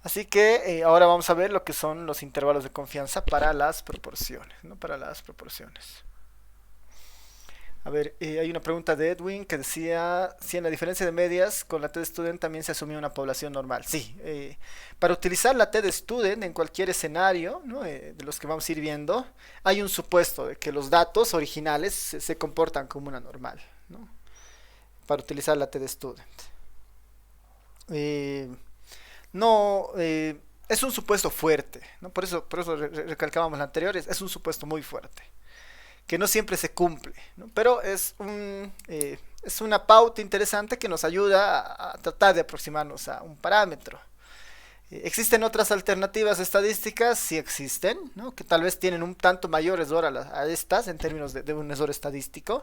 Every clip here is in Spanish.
Así que ahora vamos a ver lo que son los intervalos de confianza para las proporciones, ¿no? Para las proporciones. A ver, hay una pregunta de Edwin que decía si en la diferencia de medias con la T-Student también se asumía una población normal. Sí, para utilizar la T-Student en cualquier escenario, ¿no? De los que vamos a ir viendo, hay un supuesto de que los datos originales se comportan como una normal, ¿no? Para utilizar la T-Student. Eh, no, es un supuesto fuerte, ¿no? Por eso recalcábamos la anterior, es un supuesto muy fuerte que no siempre se cumple, ¿no? Pero es una pauta interesante que nos ayuda a tratar de aproximarnos a un parámetro. ¿Existen otras alternativas estadísticas? Sí existen, ¿no? Que tal vez tienen un tanto mayor error a estas en términos de un error estadístico,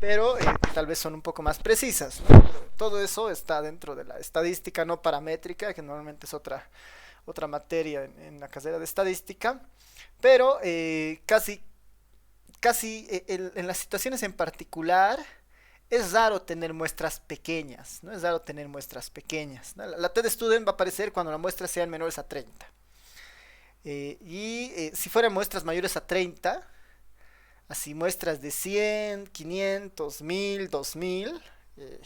pero tal vez son un poco más precisas, ¿no? Todo eso está dentro de la estadística no paramétrica, que normalmente es otra materia en la carrera de estadística, pero casi en las situaciones en particular es raro tener muestras pequeñas, ¿no? Es raro tener muestras pequeñas, ¿no? La T-Student va a aparecer cuando las muestras sean menores a 30. Si fueran muestras mayores a 30, así muestras de 100, 500, 1000, 2000, eh,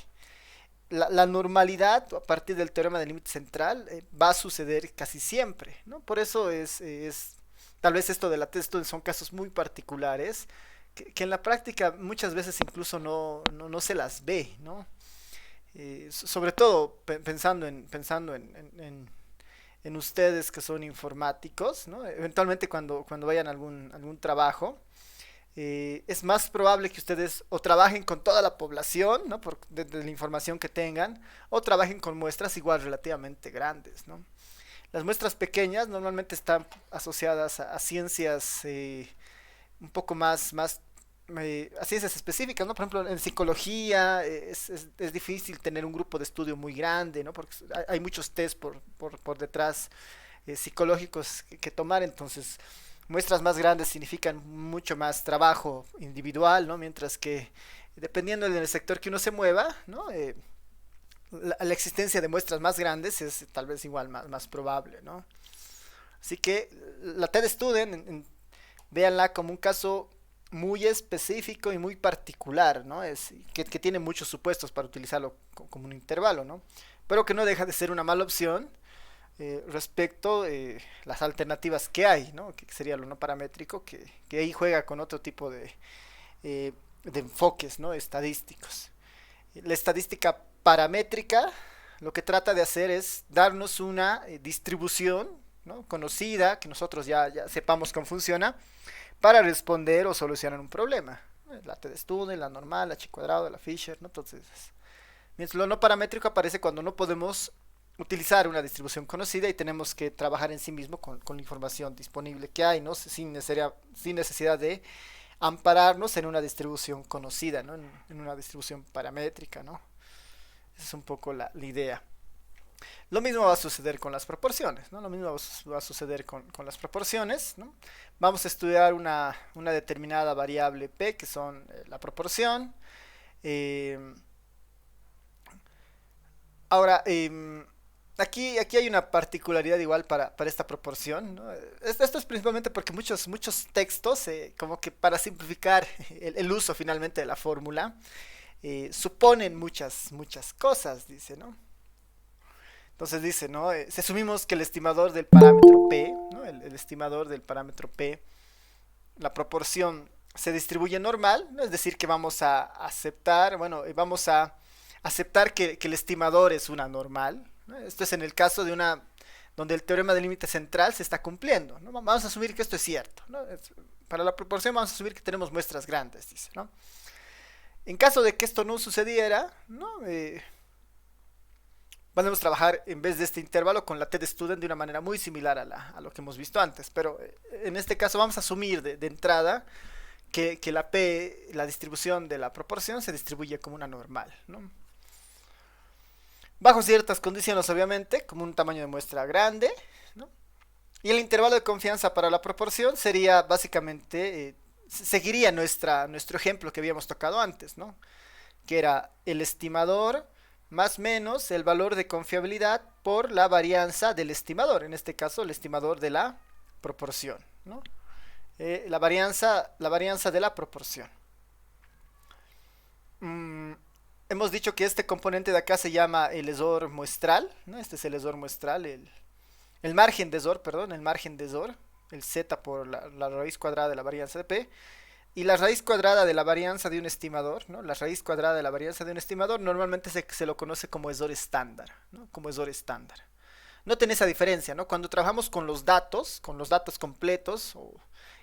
la normalidad a partir del teorema del límite central va a suceder casi siempre, ¿no? Por eso tal vez esto de la T-Student son casos muy particulares que en la práctica muchas veces incluso no se las ve, ¿no? Sobre todo pensando en ustedes que son informáticos, ¿no? Eventualmente cuando vayan a algún trabajo, es más probable que ustedes o trabajen con toda la población, ¿no? De la información que tengan, o trabajen con muestras igual relativamente grandes, ¿no? Las muestras pequeñas normalmente están asociadas a ciencias un poco más a ciencias específicas, ¿no? Por ejemplo, en psicología es difícil tener un grupo de estudio muy grande, ¿no? Porque hay muchos test por detrás psicológicos que tomar, entonces muestras más grandes significan mucho más trabajo individual, ¿no? Mientras que dependiendo del sector que uno se mueva, ¿no? La existencia de muestras más grandes es tal vez igual más probable, ¿no? Así que la TED Student, véanla como un caso muy específico y muy particular, ¿no? Que tiene muchos supuestos para utilizarlo como un intervalo, ¿no? Pero que no deja de ser una mala opción respecto las alternativas que hay, ¿no? Que sería lo no paramétrico, que ahí juega con otro tipo de enfoques, ¿no? Estadísticos. La estadística paramétrica lo que trata de hacer es darnos una distribución, ¿no? Conocida, que nosotros ya sepamos cómo funciona, para responder o solucionar un problema. La T de Student, la normal, la Chi cuadrado, la Fisher, ¿no? Entonces, mientras lo no paramétrico aparece cuando no podemos utilizar una distribución conocida y tenemos que trabajar en sí mismo con la información disponible que hay, ¿no? Sin necesidad de ampararnos en una distribución conocida, ¿no? En una distribución paramétrica, ¿no? Esa es un poco la idea. Lo mismo va a suceder con las proporciones, ¿no? Lo mismo va a suceder con las proporciones, ¿no? Vamos a estudiar una determinada variable P, que son la proporción. Eh, ahora, aquí hay una particularidad igual para esta proporción, ¿no? Esto es principalmente porque muchos textos, como que para simplificar el uso finalmente de la fórmula, suponen muchas cosas, dice, ¿no? Entonces dice, ¿no? Si asumimos que el estimador del parámetro P, ¿no? El estimador del parámetro P, la proporción se distribuye normal, ¿no? Es decir, que vamos a aceptar, bueno, vamos a aceptar que el estimador es una normal, ¿no? Esto es en el caso de donde el teorema del límite central se está cumpliendo, ¿no? Vamos a asumir que esto es cierto, ¿no? Para la proporción vamos a asumir que tenemos muestras grandes, dice, ¿no? En caso de que esto no sucediera, ¿no? Podemos trabajar en vez de este intervalo con la T de Student de una manera muy similar a lo que hemos visto antes, pero en este caso vamos a asumir de entrada que la P, la distribución de la proporción se distribuye como una normal, ¿no? Bajo ciertas condiciones, obviamente, como un tamaño de muestra grande, ¿no? Y el intervalo de confianza para la proporción sería básicamente, seguiría nuestro ejemplo que habíamos tocado antes, ¿no? Que era el estimador más menos el valor de confiabilidad por la varianza del estimador, en este caso el estimador de la proporción, ¿no? La varianza de la proporción. Mm, hemos dicho que este componente de acá se llama el error muestral, ¿no? Este es el error muestral, el margen de error, perdón, el margen de error, el z por la raíz cuadrada de la varianza de p. Y la raíz cuadrada de la varianza de un estimador, ¿no? La raíz cuadrada de la varianza de un estimador normalmente se lo conoce como error estándar, ¿no? Como error estándar. Noten esa diferencia, ¿no? Cuando trabajamos con los datos completos,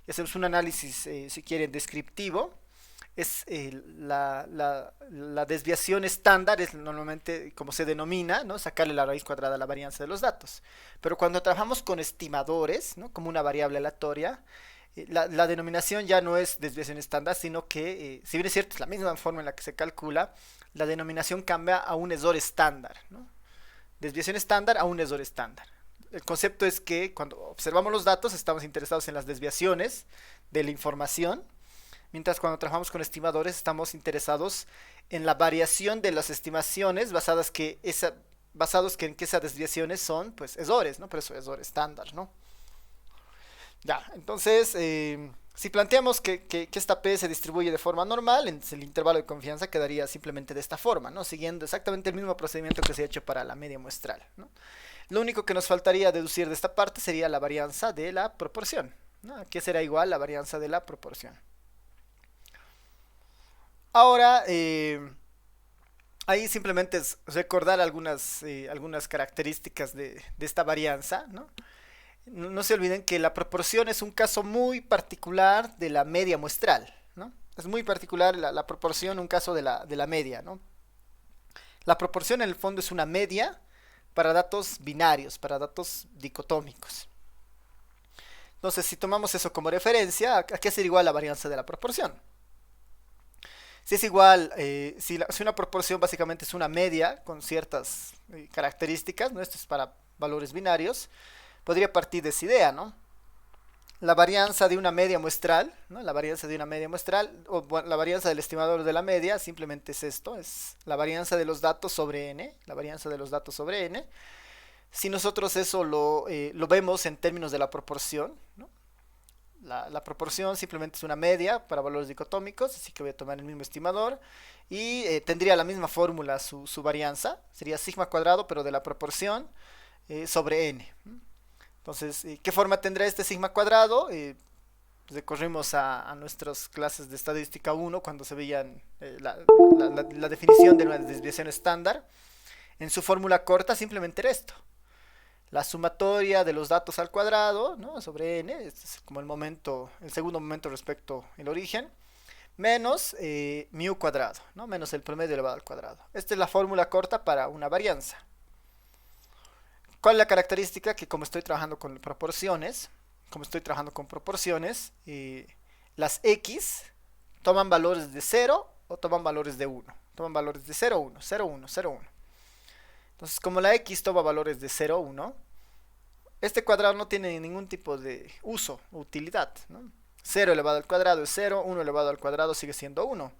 y hacemos un análisis, si quieren, descriptivo, es la desviación estándar, es normalmente como se denomina, ¿no? Sacarle la raíz cuadrada a la varianza de los datos. Pero cuando trabajamos con estimadores, ¿no? Como una variable aleatoria, la denominación ya no es desviación estándar, sino que, si bien es cierto, es la misma forma en la que se calcula, la denominación cambia a un error estándar, ¿no? Desviación estándar a un error estándar. El concepto es que cuando observamos los datos estamos interesados en las desviaciones de la información, mientras cuando trabajamos con estimadores estamos interesados en la variación de las estimaciones basados en que esas desviaciones son, pues, errores, ¿no? Por eso error estándar, ¿no? Ya, entonces, si planteamos que esta P se distribuye de forma normal, el intervalo de confianza quedaría simplemente de esta forma, ¿no? Siguiendo exactamente el mismo procedimiento que se ha hecho para la media muestral, ¿no? Lo único que nos faltaría deducir de esta parte sería la varianza de la proporción, ¿no? Que será igual a la varianza de la proporción. Ahora, ahí simplemente es recordar algunas características de esta varianza, ¿no? No se olviden que la proporción es un caso muy particular de la media muestral, ¿no? Es muy particular la proporción, un caso de la media, ¿no? La proporción en el fondo es una media para datos binarios, para datos dicotómicos. Entonces, si tomamos eso como referencia, ¿a qué sería igual la varianza de la proporción? Si es igual, si una proporción básicamente es una media con ciertas características, ¿no? Esto es para valores binarios, podría partir de esa idea, ¿no? La varianza de una media muestral, ¿no? La varianza de una media muestral, o bueno, la varianza del estimador de la media, simplemente es esto, es la varianza de los datos sobre n, la varianza de los datos sobre n. Si nosotros eso lo vemos en términos de la proporción, ¿no? La proporción simplemente es una media para valores dicotómicos, así que voy a tomar el mismo estimador y tendría la misma fórmula su varianza, sería sigma cuadrado pero de la proporción sobre n. Entonces, ¿qué forma tendrá este sigma cuadrado? Recorrimos a nuestras clases de estadística 1 cuando se veían la definición de una desviación estándar. En su fórmula corta simplemente era esto. La sumatoria de los datos al cuadrado, ¿no? Sobre n, este es como el segundo momento respecto al origen, menos mu cuadrado, ¿no? Menos el promedio elevado al cuadrado. Esta es la fórmula corta para una varianza. ¿Cuál es la característica? Que como estoy trabajando con proporciones, las x toman valores de 0 o toman valores de 1. Toman valores de 0, 1, 0, 1, 0, 1. Entonces, como la x toma valores de 0, 1, este cuadrado no tiene ningún tipo de uso o utilidad, ¿no? 0 elevado al cuadrado es 0, 1 elevado al cuadrado sigue siendo 1.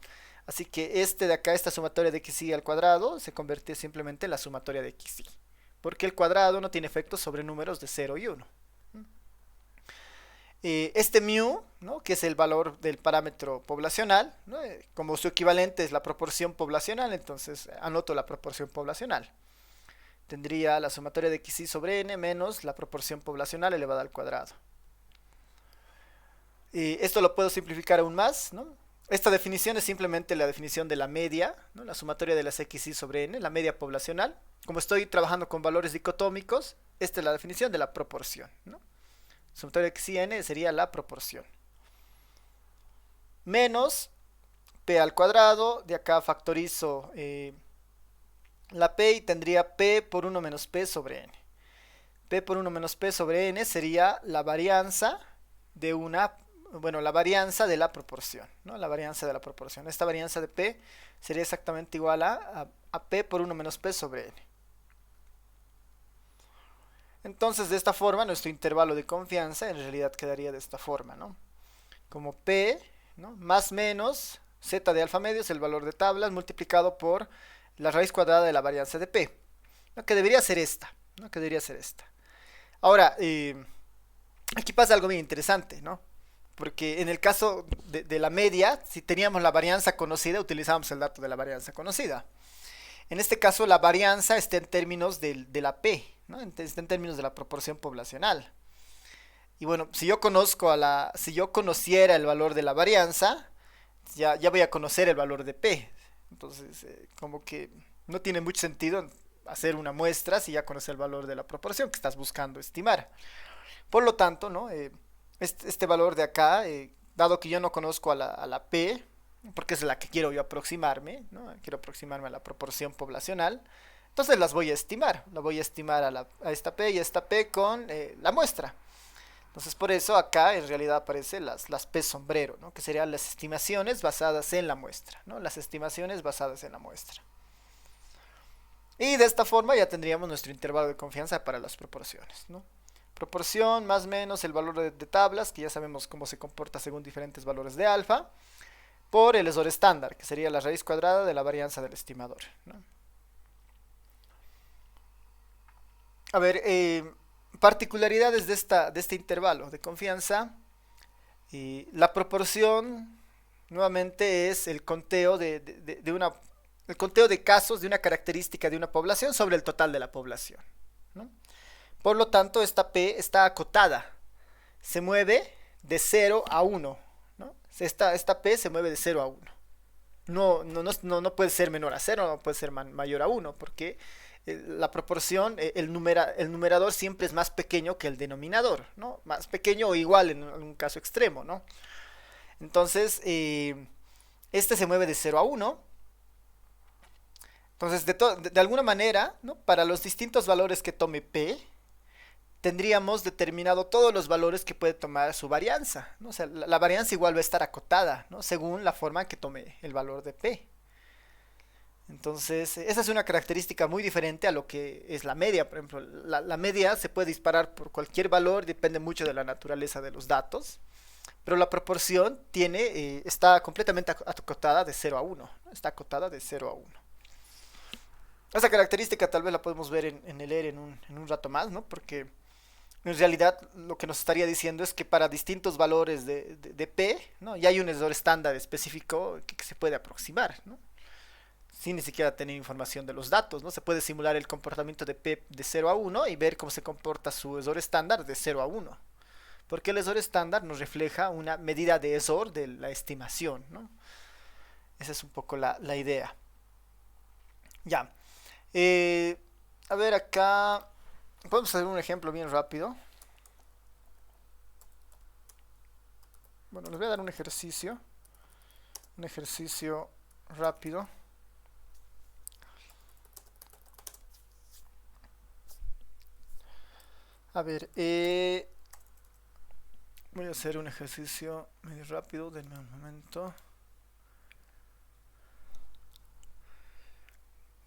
Así que de acá, esta sumatoria de xy al cuadrado, se convierte simplemente en la sumatoria de xy. Porque el cuadrado no tiene efectos sobre números de 0 y 1. Este mu, ¿no? Que es el valor del parámetro poblacional, ¿no? Como su equivalente es la proporción poblacional, entonces anoto la proporción poblacional. Tendría la sumatoria de xy sobre n menos la proporción poblacional elevada al cuadrado. Esto lo puedo simplificar aún más, ¿no? Esta definición es simplemente la definición de la media, ¿no? La sumatoria de las xy sobre n, la media poblacional. Como estoy trabajando con valores dicotómicos, esta es la definición de la proporción, ¿no? Sumatoria de xy n sería la proporción. Menos p al cuadrado, de acá factorizo la p y tendría p por 1 menos p sobre n. P por 1 menos p sobre n sería la varianza la varianza de la proporción, ¿no? La varianza de la proporción. Esta varianza de p sería exactamente igual a p por 1 menos p sobre n. Entonces, de esta forma, nuestro intervalo de confianza en realidad quedaría de esta forma, ¿no? Como p, ¿no? Más menos z de alfa medio es el valor de tablas multiplicado por la raíz cuadrada de la varianza de P, ¿no? Que debería ser esta, ¿no? Que debería ser esta. Ahora, aquí pasa algo muy interesante, ¿no? Porque en el caso de la media, si teníamos la varianza conocida, utilizábamos el dato de la varianza conocida. En este caso, la varianza está en términos de la P, ¿no? Está en términos de la proporción poblacional. Y bueno, si yo conociera el valor de la varianza, ya voy a conocer el valor de P. Entonces, como que no tiene mucho sentido hacer una muestra si ya conoces el valor de la proporción que estás buscando estimar. Por lo tanto, ¿no? Este valor de acá, dado que yo no conozco a la P, porque es la que quiero yo aproximarme, ¿no? Quiero aproximarme a la proporción poblacional, entonces las voy a estimar. La voy a estimar a esta P y a esta P con la muestra. Entonces por eso acá en realidad aparecen las P sombrero, ¿no? Que serían las estimaciones basadas en la muestra, ¿no? Las estimaciones basadas en la muestra. Y de esta forma ya tendríamos nuestro intervalo de confianza para las proporciones, ¿no? Proporción más o menos el valor de tablas, que ya sabemos cómo se comporta según diferentes valores de alfa, por el error estándar, que sería la raíz cuadrada de la varianza del estimador, ¿no? A ver, particularidades de este intervalo de confianza. La proporción, nuevamente, es el conteo el conteo de casos de una característica de una población sobre el total de la población, ¿no? Por lo tanto, esta P está acotada, se mueve de 0 a 1, ¿no? Esta P se mueve de 0 a 1. No puede ser menor a 0, no puede ser mayor a 1, porque la proporción, el numerador siempre es más pequeño que el denominador, ¿no? Más pequeño o igual en un caso extremo, ¿no? Entonces, este se mueve de 0 a 1. Entonces, de alguna manera, ¿no? Para los distintos valores que tome P, tendríamos determinado todos los valores que puede tomar su varianza, ¿no? O sea, la varianza igual va a estar acotada, ¿no? Según la forma que tome el valor de P. Entonces, esa es una característica muy diferente a lo que es la media. Por ejemplo, la media se puede disparar por cualquier valor, depende mucho de la naturaleza de los datos, pero la proporción está completamente acotada de 0 a 1, ¿no? Está acotada de 0 a 1. Esa característica tal vez la podemos ver en el ERE en un rato más, ¿no? Porque en realidad lo que nos estaría diciendo es que para distintos valores de P, ¿no? Ya hay un error estándar específico que se puede aproximar, ¿no? Sin ni siquiera tener información de los datos, ¿no? Se puede simular el comportamiento de P de 0 a 1 y ver cómo se comporta su error estándar de 0 a 1. Porque el error estándar nos refleja una medida de error de la estimación, ¿no? Esa es un poco la idea. Ya. Eh, a ver acá. Podemos hacer un ejemplo bien rápido. Bueno, les voy a dar un ejercicio. Un ejercicio rápido. A ver, voy a hacer un ejercicio medio rápido, denme un momento.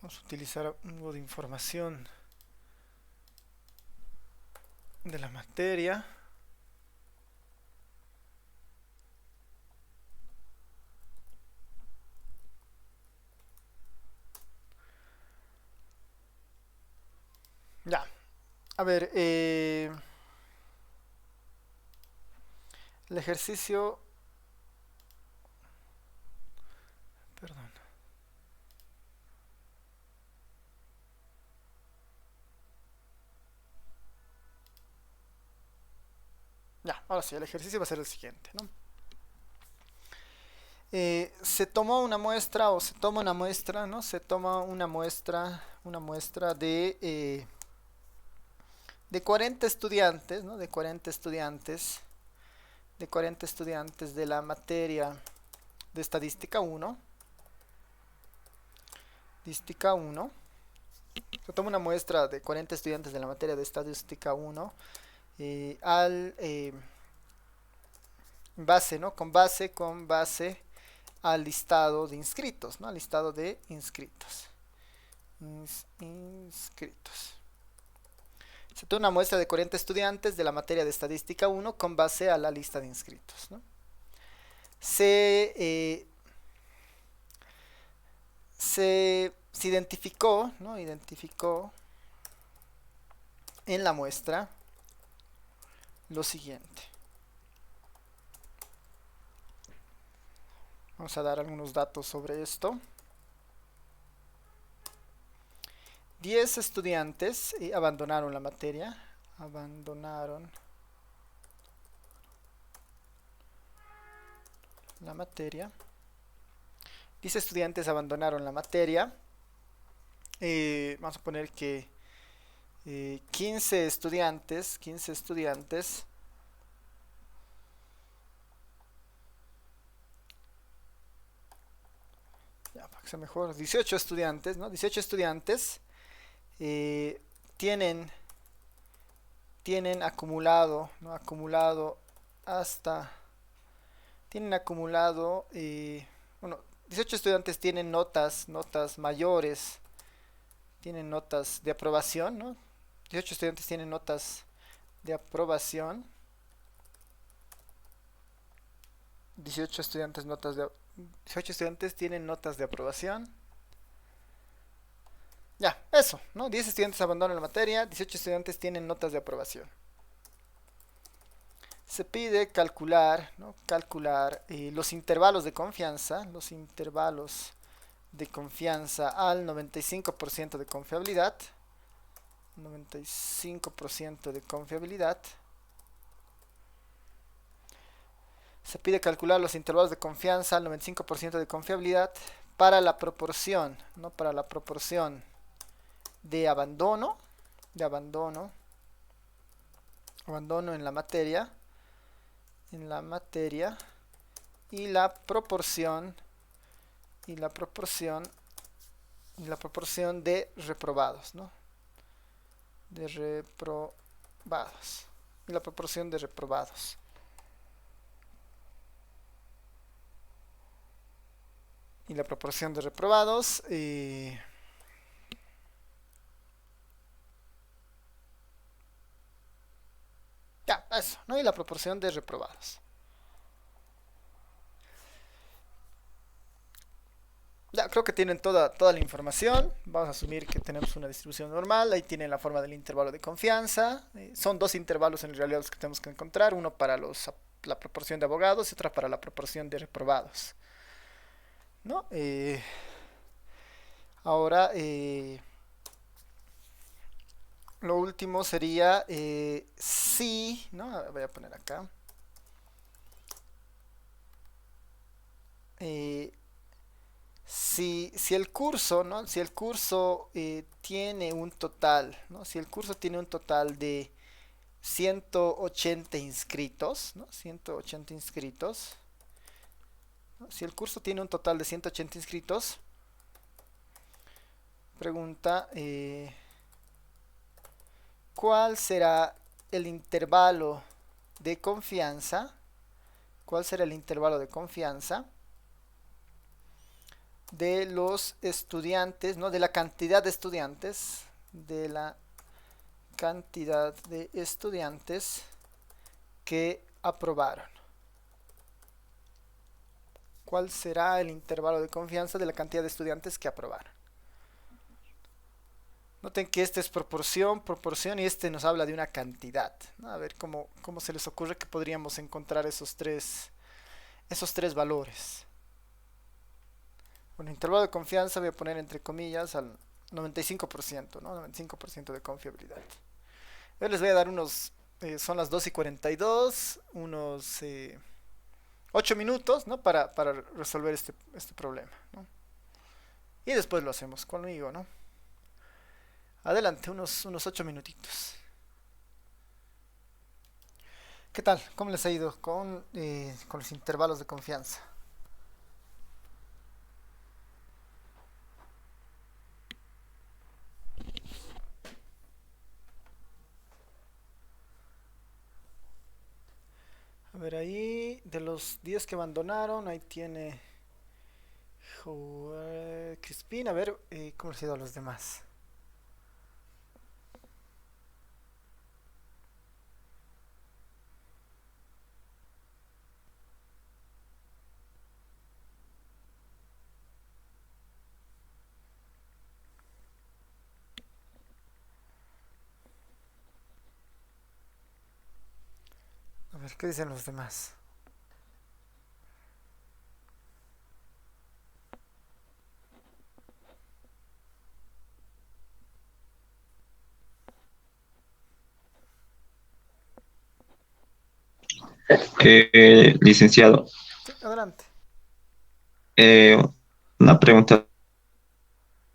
Vamos a utilizar algo de información de la materia. Ya, a ver, el ejercicio, perdón. Ya, ahora sí, el ejercicio va a ser el siguiente, ¿no? Se tomó una muestra o se toma una muestra, ¿no? Se toma una muestra de 40 estudiantes, ¿no? De 40 estudiantes, de la materia de estadística 1. Estadística 1. Se toma una muestra de 40 estudiantes de la materia de estadística 1 base, ¿no? Con base al listado de inscritos, ¿no? Al listado de inscritos. Inscritos. Se toma una muestra de 40 estudiantes de la materia de estadística 1 con base a la lista de inscritos, ¿no? Se se identificó, ¿no? Identificó en la muestra lo siguiente. Vamos a dar algunos datos sobre esto. 10 estudiantes abandonaron la materia. Abandonaron la materia. 10 estudiantes abandonaron la materia. Vamos a poner que 15 estudiantes ya, para que sea mejor, 18 estudiantes, ¿no? 18 estudiantes eh, tienen acumulado, ¿no? Acumulado hasta, tienen acumulado, bueno, 18 estudiantes tienen notas mayores, tienen notas de aprobación, ¿no? 18 estudiantes tienen notas de aprobación. 18 estudiantes notas de 18 estudiantes tienen notas de aprobación. Ya, eso, ¿no? 10 estudiantes abandonan la materia, 18 estudiantes tienen notas de aprobación. Se pide calcular, ¿no? Calcular los intervalos de confianza, al 95% de confiabilidad. 95% de confiabilidad. Se pide calcular los intervalos de confianza al 95% de confiabilidad para la proporción, ¿no? Para la proporción de abandono en la materia, y la proporción de reprobados, ¿no? De reprobados. Y la proporción de reprobados. Y la proporción de reprobados. Ya, eso, ¿no? Y la proporción de reprobados. Ya, creo que tienen toda la información. Vamos a asumir que tenemos una distribución normal. Ahí tienen la forma del intervalo de confianza. Son dos intervalos en realidad los que tenemos que encontrar. Uno para la proporción de abogados y otra para la proporción de reprobados, ¿no? Ahora, lo último sería si, ¿no? Voy a poner acá. Si el curso, ¿no? Si el curso tiene un total, ¿no? Si el curso tiene un total de 180 inscritos, ¿no? 180 inscritos. ¿No? Si el curso tiene un total de 180 inscritos, pregunta, ¿cuál será el intervalo de confianza? ¿Cuál será el intervalo de confianza de los estudiantes, ¿no? De la cantidad de estudiantes, que aprobaron? ¿Cuál será el intervalo de confianza de la cantidad de estudiantes que aprobaron? Noten que este es proporción, y este nos habla de una cantidad, ¿no? A ver cómo se les ocurre que podríamos encontrar esos tres valores. Bueno, intervalo de confianza voy a poner entre comillas al 95%, ¿no? 95% de confiabilidad. Yo les voy a dar son las 2:42, unos 8 minutos, ¿no? Para resolver este problema, ¿no? Y después lo hacemos conmigo, ¿no? Adelante, unos 8 minutitos. ¿Qué tal? ¿Cómo les ha ido con los intervalos de confianza? A ver, ahí de los 10 que abandonaron, ahí tiene Crispin. A ver, ¿cómo les ha ido a los demás? ver, ¿qué dicen los demás? Licenciado, Sí, adelante. eh, una pregunta.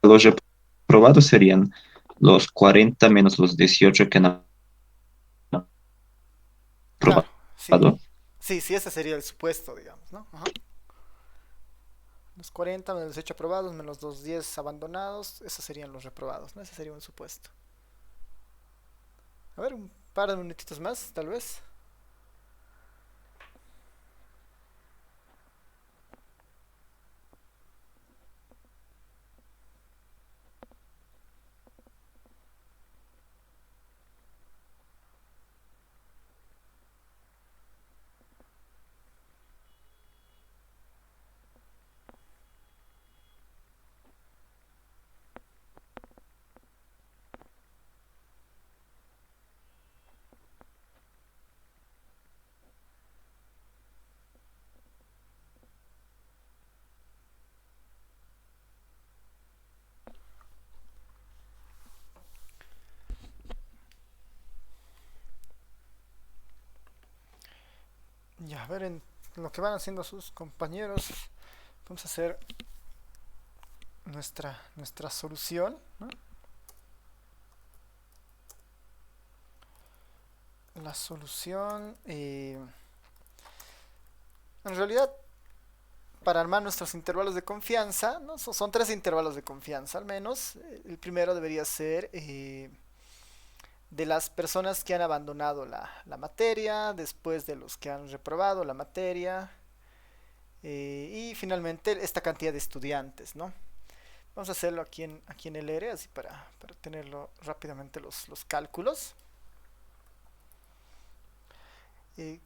Los reprobados serían los 40 menos los 18 que han Claro, sí. aprobado. Sí, sí, ese sería el supuesto, digamos, ¿no? Ajá. Los 40 menos los 8 aprobados, menos los 10 abandonados, esos serían los reprobados, ¿no? Ese sería un supuesto. A ver, un par de minutitos más, tal vez. Ya, a ver, en lo que van haciendo sus compañeros, vamos a hacer nuestra solución, ¿no? La solución, en realidad, para armar nuestros intervalos de confianza, ¿no? Son tres intervalos de confianza al menos. El primero debería ser de las personas que han abandonado la materia, después de los que han reprobado la materia, y finalmente esta cantidad de estudiantes, ¿no? Vamos a hacerlo aquí en el ERE, así para tenerlo rápidamente los cálculos.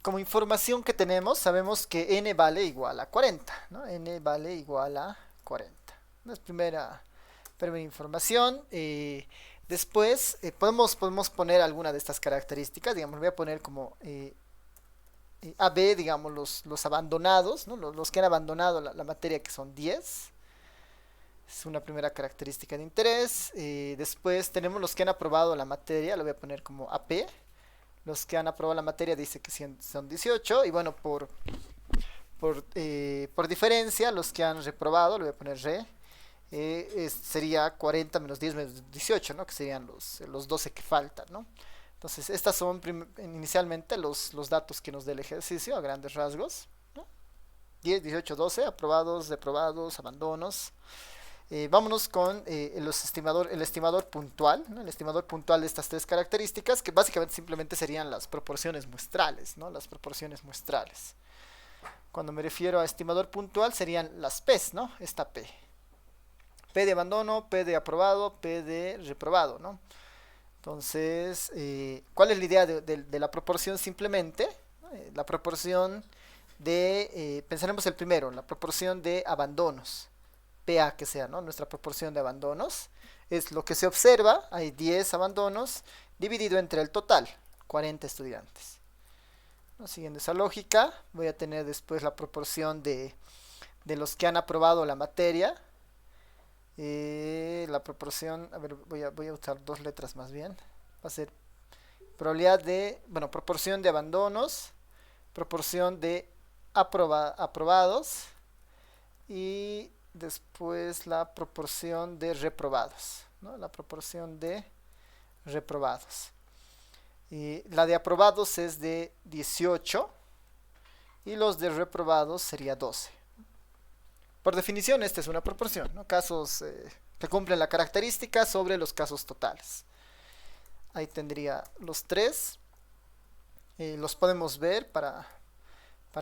Como información que tenemos, sabemos que n vale igual a 40, ¿no? N vale igual a 40. ¿No? Es primera información. Después podemos poner alguna de estas características. Digamos, voy a poner como AB, digamos, los abandonados, ¿no? Los que han abandonado la materia, que son 10. Es una primera característica de interés. Después tenemos los que han aprobado la materia, lo voy a poner como AP. Los que han aprobado la materia dice que son 18. Y bueno, por diferencia, los que han reprobado, lo voy a poner re, sería 40 menos 10 menos 18, ¿no? Que serían los 12 que faltan, ¿no? Entonces, estas son inicialmente los datos que nos da el ejercicio a grandes rasgos, ¿no? 10, 18, 12, aprobados, reprobados, abandonos. Vámonos con el estimador puntual, ¿no? El estimador puntual de estas tres características, que básicamente simplemente serían las proporciones muestrales, ¿no? Las proporciones muestrales. Cuando me refiero a estimador puntual serían las P's, ¿no? Esta P. P de abandono, P de aprobado, P de reprobado, ¿no? Entonces, ¿cuál es la idea de la proporción simplemente? La proporción pensaremos el primero, la proporción de abandonos. PA que sea, ¿no? Nuestra proporción de abandonos. Es lo que se observa, hay 10 abandonos, dividido entre el total, 40 estudiantes. ¿No? Siguiendo esa lógica, voy a tener después la proporción de los que han aprobado la materia. La proporción, a ver, voy a usar dos letras más bien. Va a ser probabilidad bueno, proporción de abandonos, proporción de aprobados y después la proporción de reprobados, ¿no? La proporción de reprobados. Y la de aprobados es de 18 y los de reprobados sería 12. Por definición, esta es una proporción, ¿no? Casos que cumplen la característica sobre los casos totales. Ahí tendría los tres. Los podemos ver para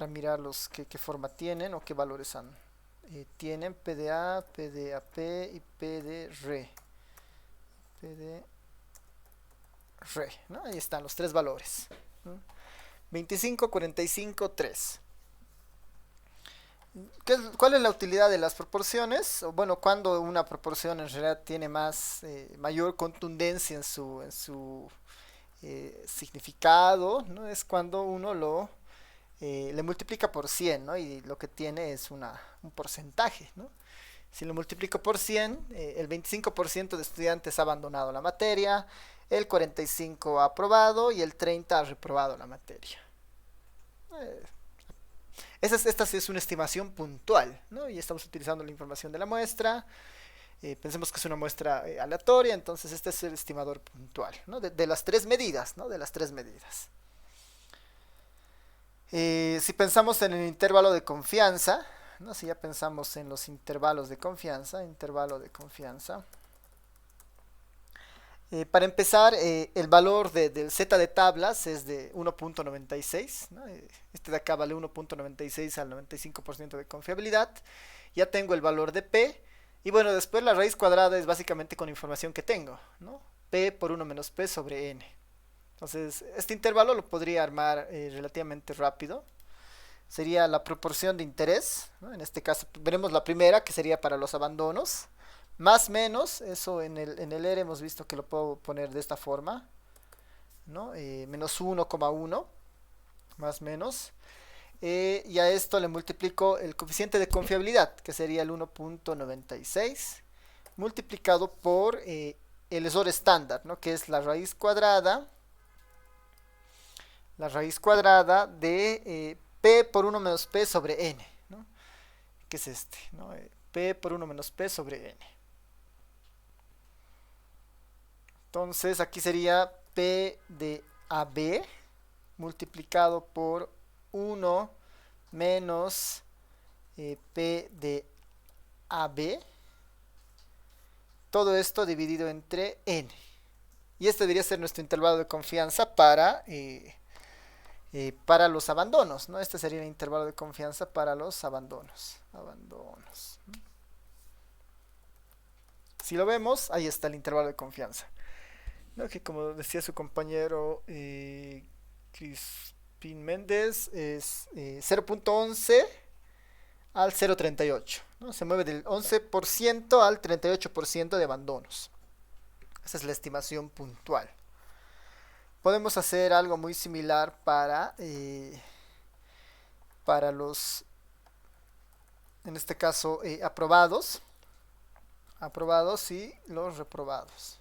mirar qué forma tienen o qué valores tienen. PDA, PDAP y PDRE. PDRE, ¿no? Ahí están los tres valores, ¿no? 25, 45, 3. ¿Cuál es la utilidad de las proporciones? O bueno, cuando una proporción en realidad tiene mayor contundencia en su significado, ¿no? Es cuando uno le multiplica por 100, ¿no? Y lo que tiene es un porcentaje, ¿no? Si lo multiplico por 100, el 25% de estudiantes ha abandonado la materia, el 45% ha aprobado y el 30% ha reprobado la materia. Eh, esta sí es una estimación puntual, ¿no? Y estamos utilizando la información de la muestra. Pensemos que es una muestra aleatoria, entonces este es el estimador puntual, ¿no? De las tres medidas, ¿no? De las tres medidas. Si pensamos en el intervalo de confianza, ¿no? Si ya pensamos en los intervalos de confianza, intervalo de confianza. Para empezar, el valor del z de tablas es de 1.96, ¿no? Este de acá vale 1.96 al 95% de confiabilidad. Ya tengo el valor de P. Y bueno, después la raíz cuadrada es básicamente con información que tengo, ¿no? P por 1 menos P sobre N. Entonces, este intervalo lo podría armar relativamente rápido. Sería la proporción de interés, ¿no? En este caso veremos la primera, que sería para los abandonos. Más menos, eso en el R hemos visto que lo puedo poner de esta forma, ¿no? Menos 1,1, más menos. Y a esto le multiplico el coeficiente de confiabilidad, que sería el 1.96, multiplicado por el error estándar, ¿no? Que es la raíz cuadrada de P por 1 menos P sobre N, ¿no? Que es este, ¿no? P por 1 menos P sobre N. Entonces aquí sería P de AB multiplicado por 1 menos P de AB. Todo esto dividido entre N. Y este debería ser nuestro intervalo de confianza para los abandonos, ¿no? Este sería el intervalo de confianza para los abandonos. Si lo vemos, ahí está el intervalo de confianza, ¿no? Que como decía su compañero Crispín Méndez, es 0.11 al 0.38, ¿no? Se mueve del 11% al 38% de abandonos. Esa es la estimación puntual. Podemos hacer algo muy similar para los, en este caso, aprobados y los reprobados.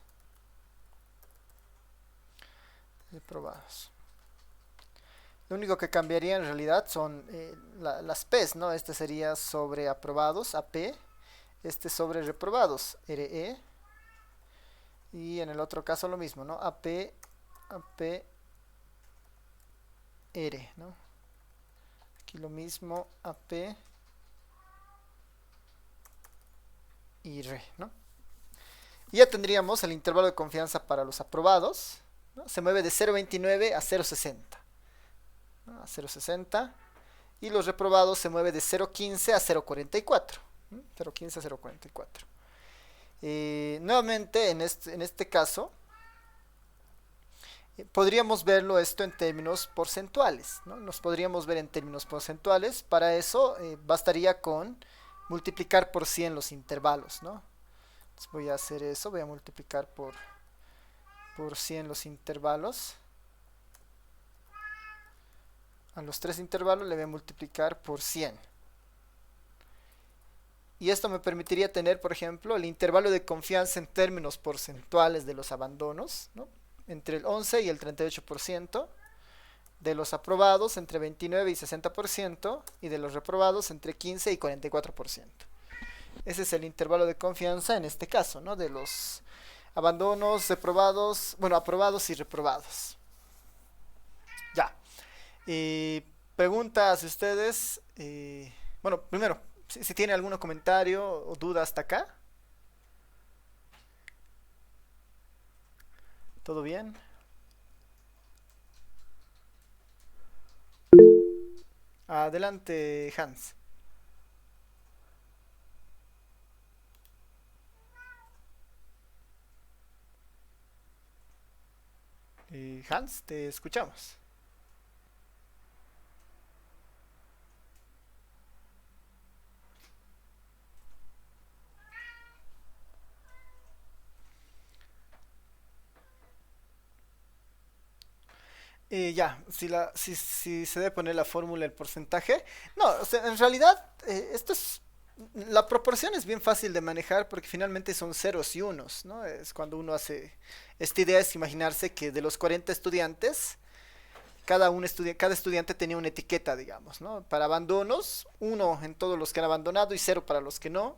Lo único que cambiaría en realidad son las P's, ¿no? Este sería sobre aprobados, AP. Este sobre reprobados, RE. Y en el otro caso lo mismo, ¿no? AP, R, ¿no? Aquí lo mismo, AP y R, ¿no? Y ya tendríamos el intervalo de confianza para los aprobados, ¿no? Se mueve de 0.29 a 0.60, ¿no? A 0.60. Y los reprobados se mueve de 0.15 a 0.44, ¿no? 0.15 a 0.44. Nuevamente en este caso podríamos verlo esto en términos porcentuales, ¿no? Nos podríamos ver en términos porcentuales. Para eso bastaría con multiplicar por 100 los intervalos, ¿no? Entonces voy a hacer eso, voy a multiplicar por 100 los intervalos. A los tres intervalos le voy a multiplicar por 100. Y esto me permitiría tener, por ejemplo, el intervalo de confianza en términos porcentuales de los abandonos, ¿no? Entre el 11 y el 38%, de los aprobados entre 29 y 60%, y de los reprobados entre 15 y 44%. Ese es el intervalo de confianza en este caso, ¿no? De los abandonos, reprobados, bueno, aprobados y reprobados. Ya. Preguntas ustedes. Bueno, primero, si tiene algún comentario o duda hasta acá. ¿Todo bien? Adelante, Hans. Hans, te escuchamos. Ya, si se debe poner la fórmula, el porcentaje. No, o sea, en realidad, la proporción es bien fácil de manejar porque finalmente son ceros y unos, ¿no? Es cuando uno hace, esta idea es imaginarse que de los 40 estudiantes, cada estudiante tenía una etiqueta, digamos, ¿no? Para abandonos, uno en todos los que han abandonado y cero para los que no.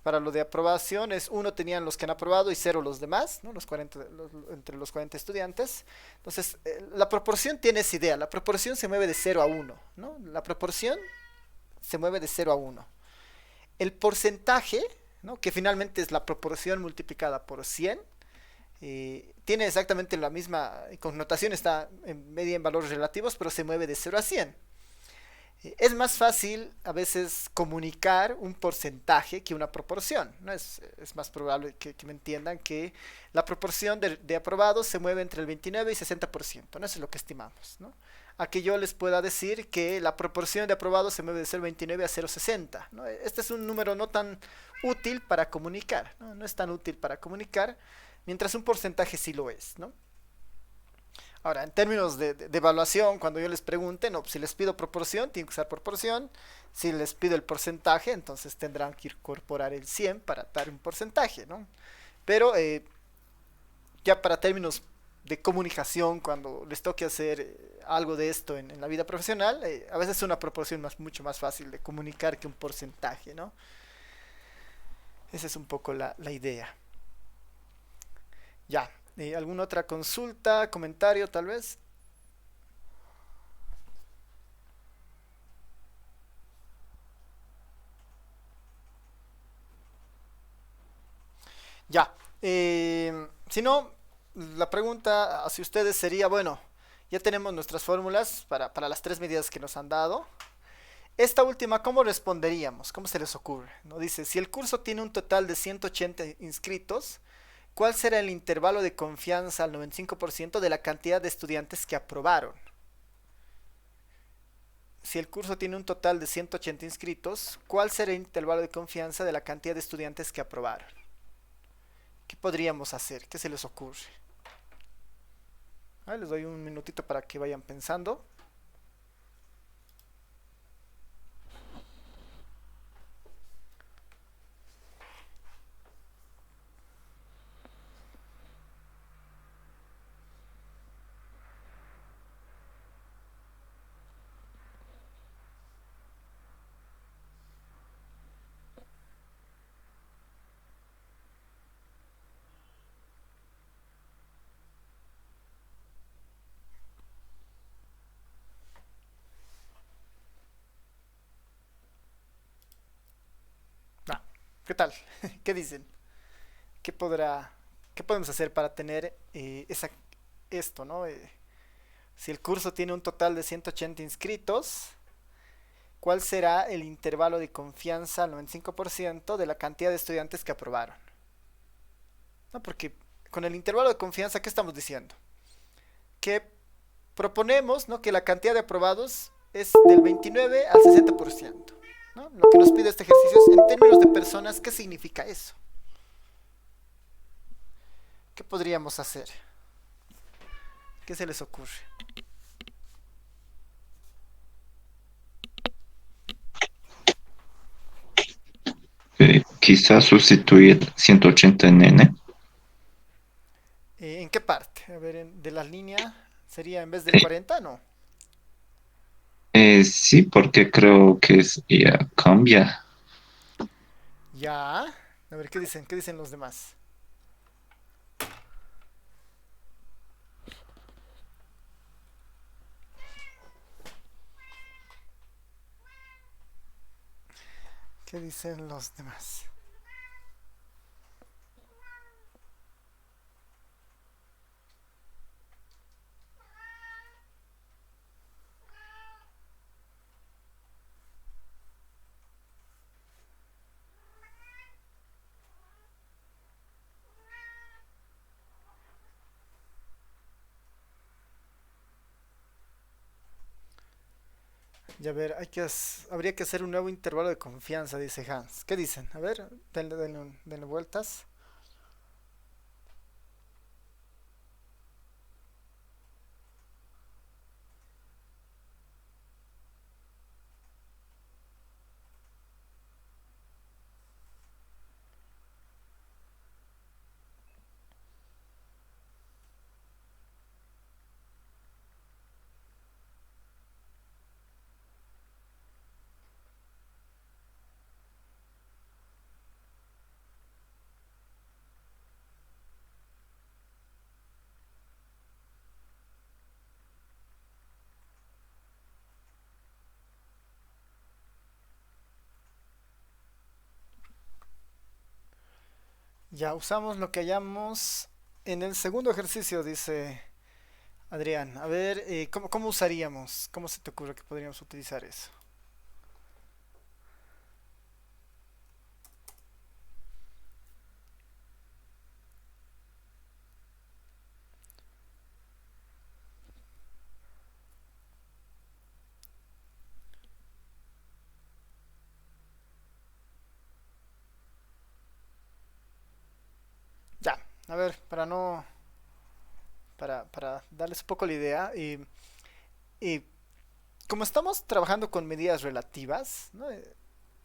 Para lo de aprobación es uno tenían los que han aprobado y cero los demás, ¿no? Entre los 40 estudiantes. Entonces, la proporción tiene esa idea. La proporción se mueve de cero a uno, ¿no? La proporción se mueve de cero a uno. El porcentaje, ¿no? Que finalmente es la proporción multiplicada por 100, tiene exactamente la misma connotación, está en media en valores relativos, pero se mueve de cero a 100. Es más fácil a veces comunicar un porcentaje que una proporción, ¿no? Es más probable que me entiendan que la proporción de aprobados se mueve entre el 29 y 60%, ¿no? Eso es lo que estimamos, ¿no? A que yo les pueda decir que la proporción de aprobados se mueve de 0,29 a 0,60, ¿no? Este es un número no tan útil para comunicar, ¿no? No es tan útil para comunicar, mientras un porcentaje sí lo es, ¿no? Ahora, en términos de evaluación, cuando yo les pregunte, no, si les pido proporción, tienen que usar proporción. Si les pido el porcentaje, entonces tendrán que incorporar el 100 para dar un porcentaje, ¿no? Pero ya para términos de comunicación, cuando les toque hacer algo de esto en la vida profesional, a veces es una proporción mucho más fácil de comunicar que un porcentaje, ¿no? Esa es un poco la idea. Ya, ¿alguna otra consulta, comentario tal vez? Ya. Si no, la pregunta hacia ustedes sería, bueno, ya tenemos nuestras fórmulas para las tres medidas que nos han dado. Esta última, ¿cómo responderíamos? ¿Cómo se les ocurre? ¿No? Dice, si el curso tiene un total de 180 inscritos, ¿cuál será el intervalo de confianza al 95% de la cantidad de estudiantes que aprobaron? Si el curso tiene un total de 180 inscritos, ¿cuál será el intervalo de confianza de la cantidad de estudiantes que aprobaron? ¿Qué podríamos hacer? ¿Qué se les ocurre? Ahí les doy un minutito para que vayan pensando. Ah, ¿qué tal? ¿Qué dicen? ¿Qué podrá, ¿Qué podemos hacer para tener esto, ¿no? Si el curso tiene un total de 180 inscritos, ¿cuál será el intervalo de confianza al 95% de la cantidad de estudiantes que aprobaron? ¿No? Porque con el intervalo de confianza, ¿qué estamos diciendo? Que proponemos, ¿no? Que la cantidad de aprobados es del 29 al 60%. ¿No? Lo que nos pide este ejercicio es, en términos de personas, ¿qué significa eso? ¿Qué podríamos hacer? ¿Qué se les ocurre? Quizás sustituir 180 en n. ¿En qué parte? A ver, de la línea, ¿sería en vez del 40? No. Sí, porque creo que ya cambia. Ya. A ver, ¿qué dicen? ¿Qué dicen los demás? ¿Qué dicen los demás? Ya ver, habría que hacer un nuevo intervalo de confianza, dice Hans. ¿Qué dicen? A ver, denle vueltas. Ya usamos lo que hallamos en el segundo ejercicio, dice Adrián. A ver, ¿cómo usaríamos? ¿Cómo se te ocurre que podríamos utilizar eso? Ya, a ver, para darles un poco la idea, y como estamos trabajando con medidas relativas, ¿no?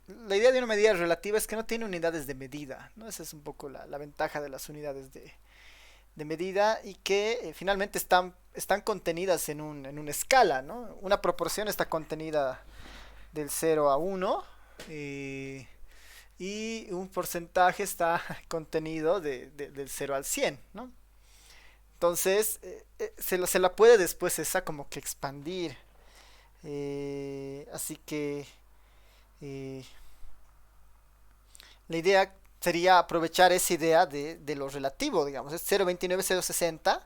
La idea de una medida relativa es que no tiene unidades de medida, ¿no? Esa es un poco la ventaja de las unidades de medida y que finalmente están contenidas en una escala, ¿no? Una proporción está contenida del 0 a 1 eh, y un porcentaje está contenido del 0 al 100, ¿no? Entonces, se la puede después esa como que expandir. Así que eh, la idea sería aprovechar esa idea de lo relativo, digamos, es 0,29, 0,60,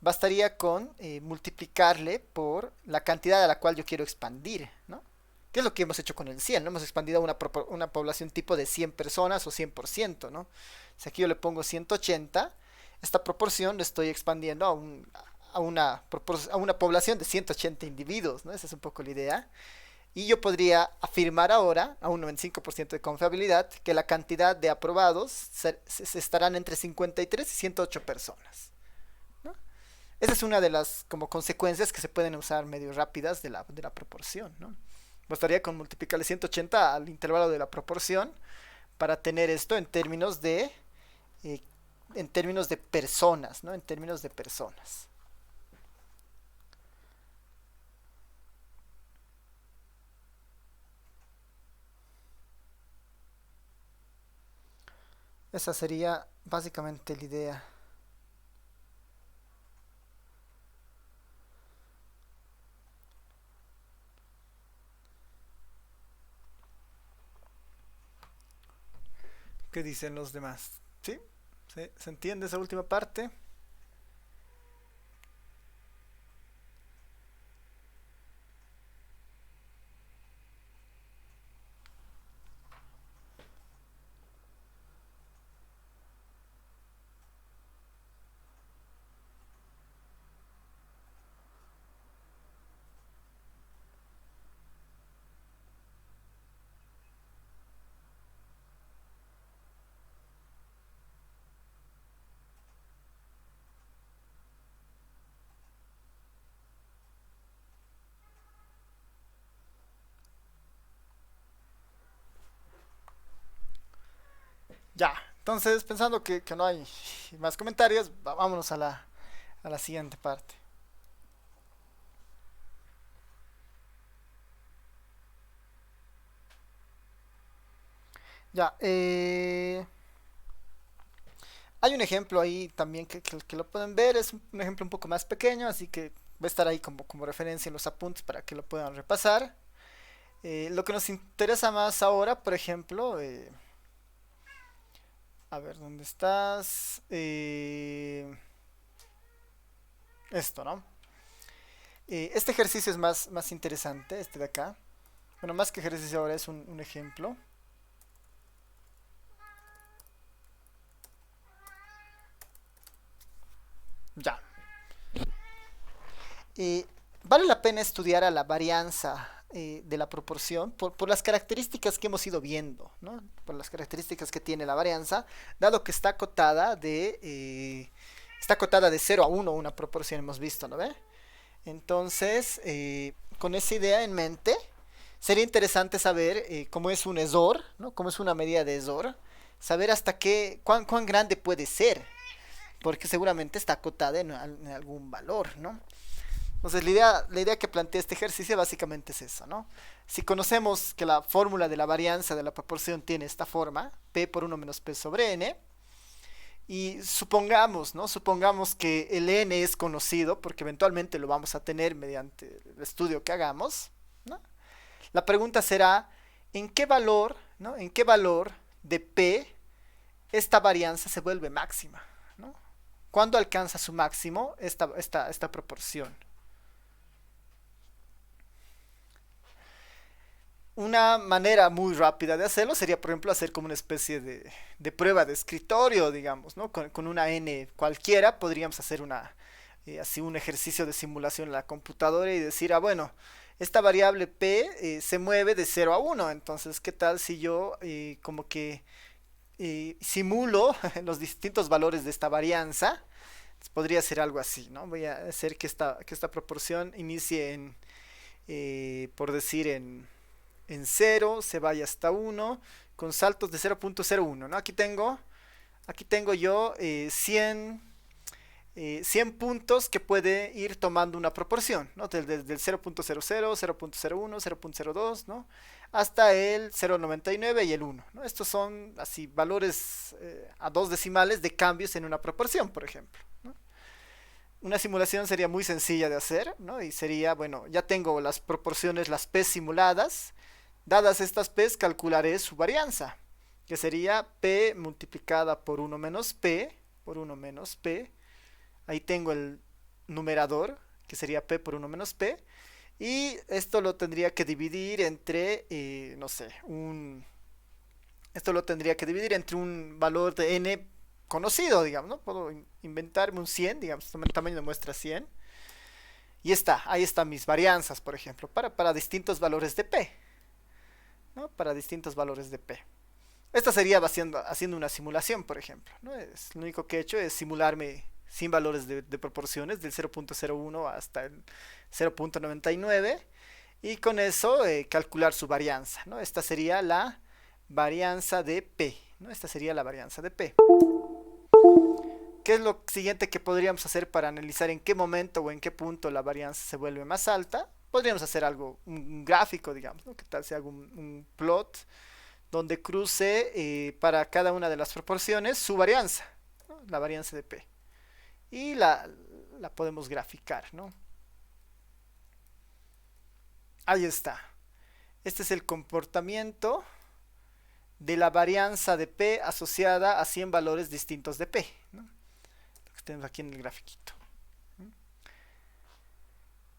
bastaría con multiplicarle por la cantidad a la cual yo quiero expandir, ¿no? ¿Qué es lo que hemos hecho con el 100? ¿No? Hemos expandido a una población tipo de 100 personas o 100%, ¿no? Si aquí yo le pongo 180, esta proporción le estoy expandiendo a una población de 180 individuos, ¿no? Esa es un poco la idea. Y yo podría afirmar ahora, a un 95% de confiabilidad, que la cantidad de aprobados se estarán entre 53 y 108 personas, ¿no? Esa es una de las como consecuencias que se pueden usar medio rápidas de la proporción, ¿no? Bastaría con multiplicarle 180 al intervalo de la proporción para tener esto eh, en términos de personas, ¿no? En términos de personas. Esa sería básicamente la idea. ¿Qué dicen los demás? ¿Sí? ¿Se entiende esa última parte? Ya, entonces pensando que no hay más comentarios, vámonos a la siguiente parte. Ya, hay un ejemplo ahí también que lo pueden ver, es un ejemplo un poco más pequeño, así que va a estar ahí como referencia en los apuntes para que lo puedan repasar. Lo que nos interesa más ahora, por ejemplo, a ver, ¿dónde estás? Esto, ¿no? Este ejercicio es más interesante, este de acá. Bueno, más que ejercicio ahora es un ejemplo. Ya. Eh, Vale la pena estudiar a la varianza de la proporción por las características que hemos ido viendo, ¿no? Por las características que tiene la varianza, dado que está acotada de 0 a 1 una proporción, hemos visto, ¿no ve? Entonces, con esa idea en mente, sería interesante saber cómo es un ESOR, ¿no? Cómo es una medida de ESOR, saber cuán grande puede ser, porque seguramente está acotada en algún valor, ¿no? Entonces, la idea que plantea este ejercicio básicamente es eso, ¿no? Si conocemos que la fórmula de la varianza de la proporción tiene esta forma, P por 1 menos P sobre N, y supongamos, ¿no? Supongamos que el N es conocido, porque eventualmente lo vamos a tener mediante el estudio que hagamos, ¿no? La pregunta será, ¿en qué valor, ¿no? ¿En qué valor de P esta varianza se vuelve máxima, ¿no? ¿Cuándo alcanza su máximo esta proporción? Una manera muy rápida de hacerlo sería, por ejemplo, hacer como una especie de prueba de escritorio, digamos, ¿no? Con una n cualquiera podríamos hacer así un ejercicio de simulación en la computadora y decir, ah, bueno, esta variable p se mueve de 0 a 1. Entonces, ¿qué tal si yo como que simulo los distintos valores de esta varianza? Podría ser algo así, ¿no? Voy a hacer que esta proporción inicie por decir, en 0, se vaya hasta 1, con saltos de 0.01, ¿no? Aquí tengo yo 100 puntos que puede ir tomando una proporción, ¿no? Desde el 0.00, 0.01, 0.02, ¿no? Hasta el 0.99 y el 1, ¿no? Estos son así valores a dos decimales de cambios en una proporción, por ejemplo, ¿no? Una simulación sería muy sencilla de hacer, ¿no? Y sería, bueno, ya tengo las proporciones, las p simuladas. Dadas estas p, calcularé su varianza, que sería p multiplicada por 1 menos p, por 1 menos p. Ahí tengo el numerador, que sería p por 1 menos p. Y esto lo tendría que dividir entre, no sé, esto lo tendría que dividir entre un valor de n conocido, digamos, ¿no? Puedo inventarme un 100, digamos, el tamaño de muestra 100. Y ahí están mis varianzas, por ejemplo, para distintos valores de p, ¿no? Para distintos valores de p. Esto sería haciendo una simulación, por ejemplo, ¿no? Lo único que he hecho es simularme sin valores de proporciones, del 0.01 hasta el 0.99, y con eso calcular su varianza, ¿no? Esta sería la varianza de p, ¿no? Esta sería la varianza de p. ¿Qué es lo siguiente que podríamos hacer para analizar en qué momento o en qué punto la varianza se vuelve más alta? Podríamos hacer un gráfico, digamos, ¿no? ¿Qué tal si hago un plot donde cruce para cada una de las proporciones su varianza, ¿no? La varianza de p. Y la podemos graficar, ¿no? Ahí está. Este es el comportamiento de la varianza de p asociada a 100 valores distintos de p, ¿no? Lo que tenemos aquí en el grafiquito.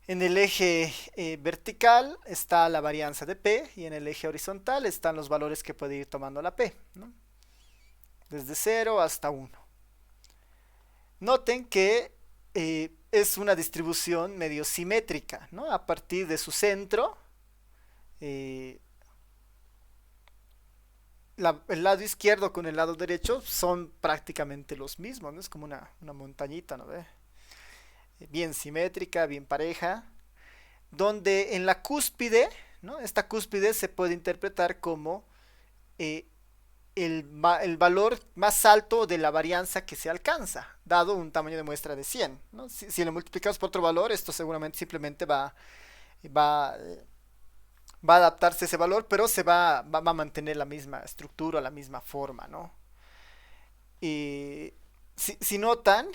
En el eje vertical está la varianza de p y en el eje horizontal están los valores que puede ir tomando la p, ¿no? Desde 0 hasta 1. Noten que es una distribución medio simétrica, ¿no? A partir de su centro, el lado izquierdo con el lado derecho son prácticamente los mismos, ¿no? Es como una montañita, ¿no? Bien simétrica, bien pareja, donde en la cúspide, ¿no? Esta cúspide se puede interpretar como el valor más alto de la varianza que se alcanza, dado un tamaño de muestra de 100, ¿no? Si lo multiplicamos por otro valor, esto seguramente simplemente va a adaptarse a ese valor, pero se va a mantener la misma estructura, la misma forma, ¿no? Y si notan,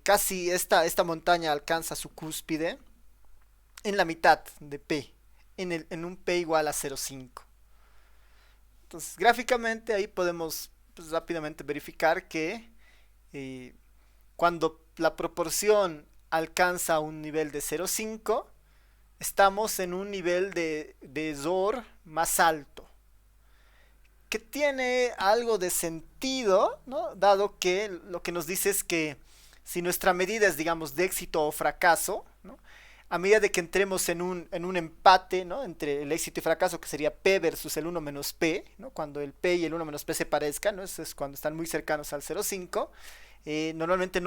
casi esta montaña alcanza su cúspide en la mitad de P, en un P igual a 0,5. Entonces, gráficamente ahí podemos, pues, rápidamente verificar que cuando la proporción alcanza un nivel de 0,5, estamos en un nivel de Zohr más alto, que tiene algo de sentido, ¿no? Dado que lo que nos dice es que si nuestra medida es, digamos, de éxito o fracaso, ¿no? A medida de que entremos en un empate, ¿no? Entre el éxito y fracaso, que sería P versus el 1 menos P, ¿no? Cuando el P y el 1 menos P se parezcan, ¿no? Eso es cuando están muy cercanos al 0,5. Normalmente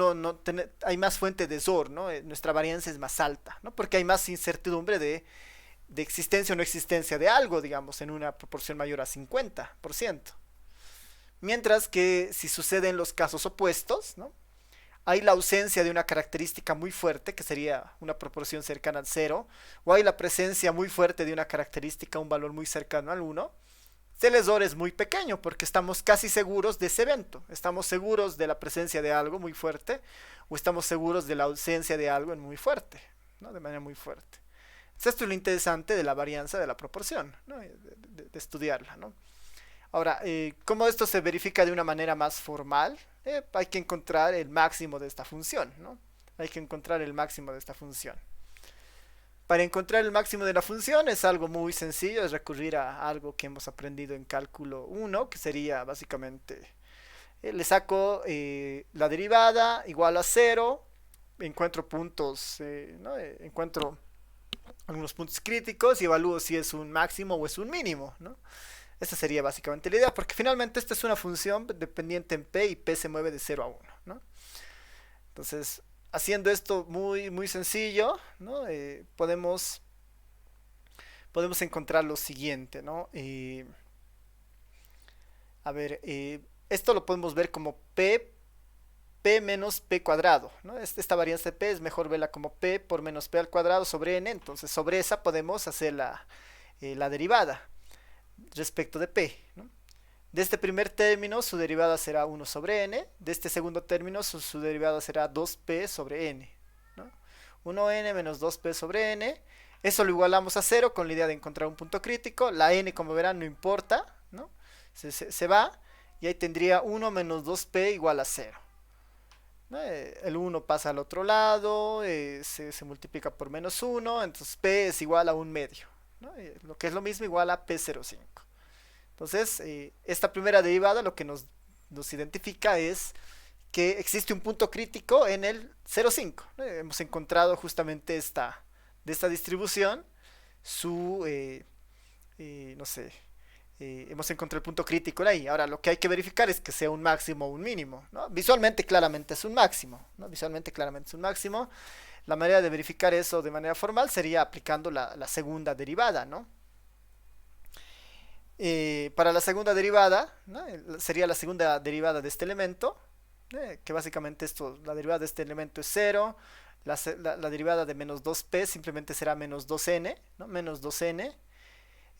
hay más fuente de Zohr, ¿no? Nuestra varianza es más alta, ¿no? Porque hay más incertidumbre de existencia o no existencia de algo, digamos, en una proporción mayor a 50%. Mientras que si sucede en los casos opuestos, ¿no? Hay la ausencia de una característica muy fuerte, que sería una proporción cercana al 0, o hay la presencia muy fuerte de una característica, un valor muy cercano al 1, el Zohr es muy pequeño porque estamos casi seguros de ese evento. Estamos seguros de la presencia de algo muy fuerte o estamos seguros de la ausencia de algo muy fuerte, ¿no? De manera muy fuerte. Esto es lo interesante de la varianza de la proporción, ¿no? de estudiarla, ¿no? Ahora, ¿cómo esto se verifica de una manera más formal? Hay que encontrar el máximo de esta función, ¿no? Hay que encontrar el máximo de esta función. Para encontrar el máximo de la función es algo muy sencillo, es recurrir a algo que hemos aprendido en cálculo 1, que sería básicamente, le saco la derivada igual a cero, encuentro puntos, ¿no? Encuentro algunos puntos críticos y evalúo si es un máximo o es un mínimo, ¿no? Esta sería básicamente la idea, porque finalmente esta es una función dependiente en p y p se mueve de cero a uno, ¿no? Entonces, haciendo esto muy, muy sencillo, ¿no? Podemos encontrar lo siguiente, ¿no? A ver, esto lo podemos ver como p menos p cuadrado, ¿no? Esta varianza de p es mejor verla como p por menos p al cuadrado sobre n, entonces sobre esa podemos hacer la derivada respecto de p, ¿no? De este primer término su derivada será 1 sobre n, de este segundo término su derivada será 2p sobre n, ¿no? 1n menos 2p sobre n, eso lo igualamos a 0 con la idea de encontrar un punto crítico, la n como verán no importa, ¿no? Se va y ahí tendría 1 menos 2p igual a 0. ¿No? El 1 pasa al otro lado, se multiplica por menos 1, entonces p es igual a un medio, ¿no? Lo que es lo mismo igual a p05. Entonces, esta primera derivada lo que nos identifica es que existe un punto crítico en el 0,5, ¿no? Hemos encontrado justamente de esta distribución su, no sé, hemos encontrado el punto crítico ahí. Ahora, lo que hay que verificar es que sea un máximo o un mínimo, ¿no? Visualmente, claramente es un máximo, ¿no? Visualmente, claramente es un máximo. La manera de verificar eso de manera formal sería aplicando la segunda derivada, ¿no? Para la segunda derivada, ¿no? Sería la segunda derivada de este elemento, que básicamente la derivada de este elemento es 0, la derivada de menos 2p simplemente será menos 2n, ¿no? Menos 2n,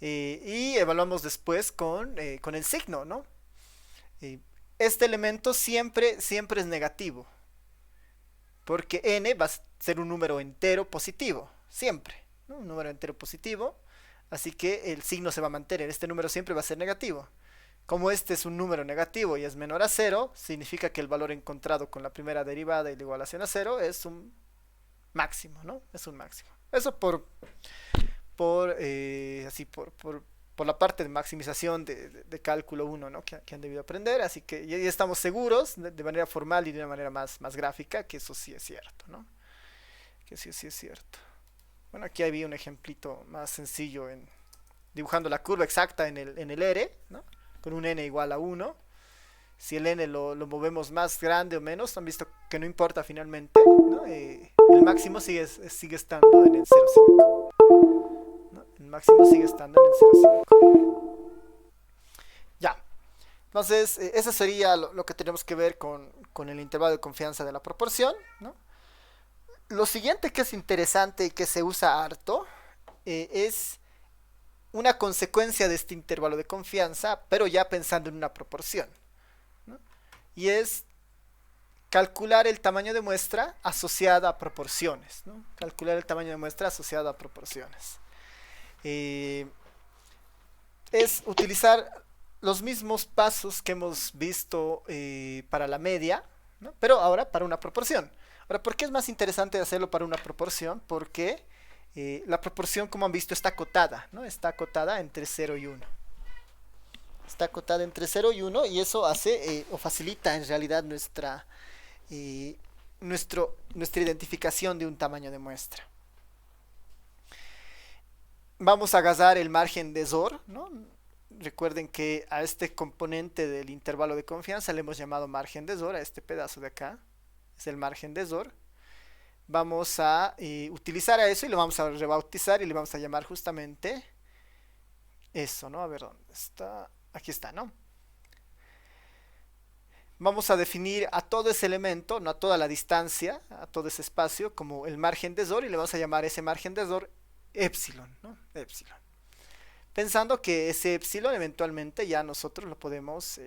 y evaluamos después con el signo, ¿no? Este elemento siempre es negativo, porque n va a ser un número entero positivo, siempre, ¿no? Un número entero positivo. Así que el signo se va a mantener, este número siempre va a ser negativo. Como este es un número negativo y es menor a 0, significa que el valor encontrado con la primera derivada y la igualación a 0 es un máximo, ¿no? Es un máximo. Eso por la parte de maximización de cálculo 1, ¿no? Que han debido aprender, así que ya estamos seguros de manera formal y de una manera más gráfica que eso sí es cierto, ¿no? Que sí es cierto. Bueno, aquí había un ejemplito más sencillo dibujando la curva exacta en el R, ¿no? Con un n igual a 1. Si el n lo movemos más grande o menos, han visto que no importa finalmente, ¿no? El máximo sigue estando en el 0,5, ¿no? El máximo sigue estando en el 0,5. Ya. Entonces, eso sería lo que tenemos que ver con el intervalo de confianza de la proporción, ¿no? Lo siguiente que es interesante y que se usa harto es una consecuencia de este intervalo de confianza, pero ya pensando en una proporción, ¿no? Y es calcular el tamaño de muestra asociada a proporciones, ¿no? Calcular el tamaño de muestra asociado a proporciones. Es utilizar los mismos pasos que hemos visto para la media, ¿no? Pero ahora para una proporción. Ahora, ¿por qué es más interesante hacerlo para una proporción? Porque la proporción, como han visto, está acotada, ¿no? Está acotada entre 0 y 1. Está acotada entre 0 y 1 y eso hace o facilita en realidad nuestra identificación de un tamaño de muestra. Vamos a gasar el margen de Zohr, ¿no? Recuerden que a este componente del intervalo de confianza le hemos llamado margen de Zohr, a este pedazo de acá es el margen de Zohr. Vamos a utilizar a eso y lo vamos a rebautizar y le vamos a llamar justamente eso, ¿no? A ver dónde está. Aquí está, ¿no? Vamos a definir a todo ese elemento, no a toda la distancia, a todo ese espacio, como el margen de Zohr y le vamos a llamar ese margen de Zohr epsilon, ¿no? Epsilon. Pensando que ese epsilon eventualmente ya nosotros lo podemos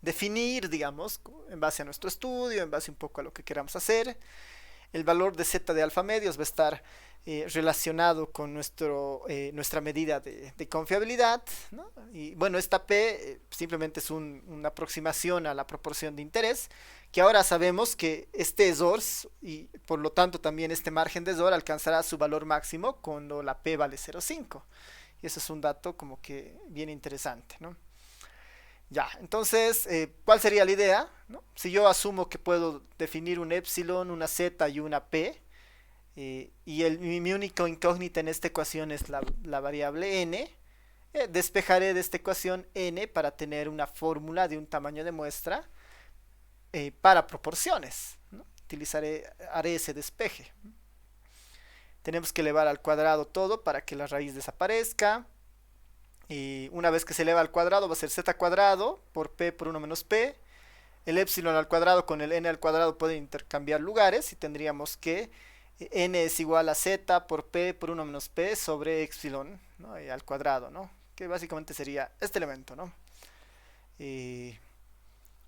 definir, digamos, en base a nuestro estudio, en base un poco a lo que queramos hacer. el valor de z de alfa medios va a estar relacionado con nuestra medida de confiabilidad, ¿no? Y bueno, esta P simplemente es una aproximación a la proporción de interés, que ahora sabemos que este ESOR y por lo tanto también este margen de ESOR alcanzará su valor máximo cuando la P vale 0,5. Y eso es un dato como que bien interesante, ¿no? Ya, entonces, ¿cuál sería la idea? ¿No? Si yo asumo que puedo definir un epsilon, una z y una p, y mi único incógnita en esta ecuación es la variable n, despejaré de esta ecuación n para tener una fórmula de un tamaño de muestra para proporciones, ¿no? Haré ese despeje. Tenemos que elevar al cuadrado todo para que la raíz desaparezca. Y una vez que se eleva al cuadrado va a ser z cuadrado por p por 1 menos p. El epsilon al cuadrado con el n al cuadrado pueden intercambiar lugares y tendríamos que n es igual a z por p por 1 menos p sobre epsilon, ¿no? Al cuadrado, ¿no? Que básicamente sería este elemento, ¿no?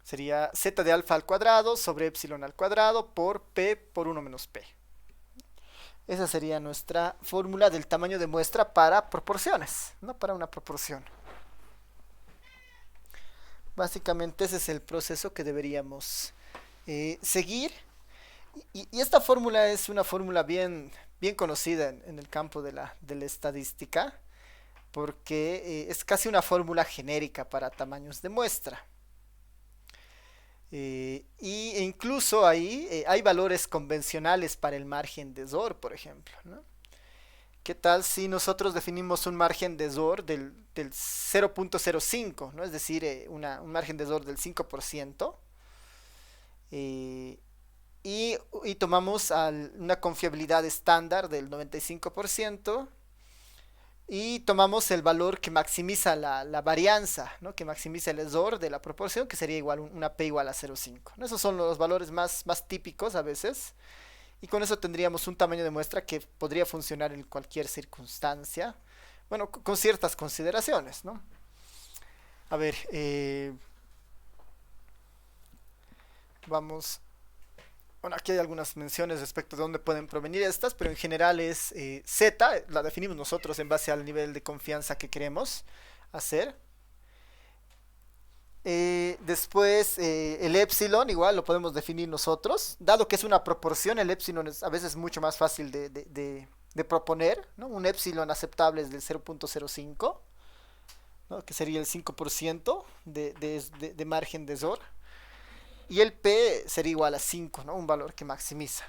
Sería z de alfa al cuadrado sobre epsilon al cuadrado por p por 1 menos p. Esa sería nuestra fórmula del tamaño de muestra para proporciones, no para una proporción. Básicamente ese es el proceso que deberíamos seguir. Y esta fórmula es una fórmula bien conocida en el campo de la estadística, porque es casi una fórmula genérica para tamaños de muestra. Y incluso ahí hay valores convencionales para el margen de ESOR, por ejemplo, ¿no? ¿Qué tal si nosotros definimos un margen de ESOR del 0.05, ¿no? Es decir, un margen de ESOR del 5%, y tomamos una confiabilidad estándar del 95%, y tomamos el valor que maximiza la varianza, ¿no? Que maximiza el ESOR de la proporción, que sería igual una P igual a 0,5, ¿no? Esos son los valores más típicos a veces. Y con eso tendríamos un tamaño de muestra que podría funcionar en cualquier circunstancia. Bueno, con ciertas consideraciones, ¿no? A ver, vamos. Bueno, aquí hay algunas menciones respecto de dónde pueden provenir estas, pero en general es Z, la definimos nosotros en base al nivel de confianza que queremos hacer. Después el epsilon igual lo podemos definir nosotros, dado que es una proporción. El epsilon es a veces mucho más fácil de proponer, ¿no? Un epsilon aceptable es del 0.05, ¿no? Que sería el 5% de margen de ESOR, y el p sería igual a 5, ¿no? Un valor que maximiza,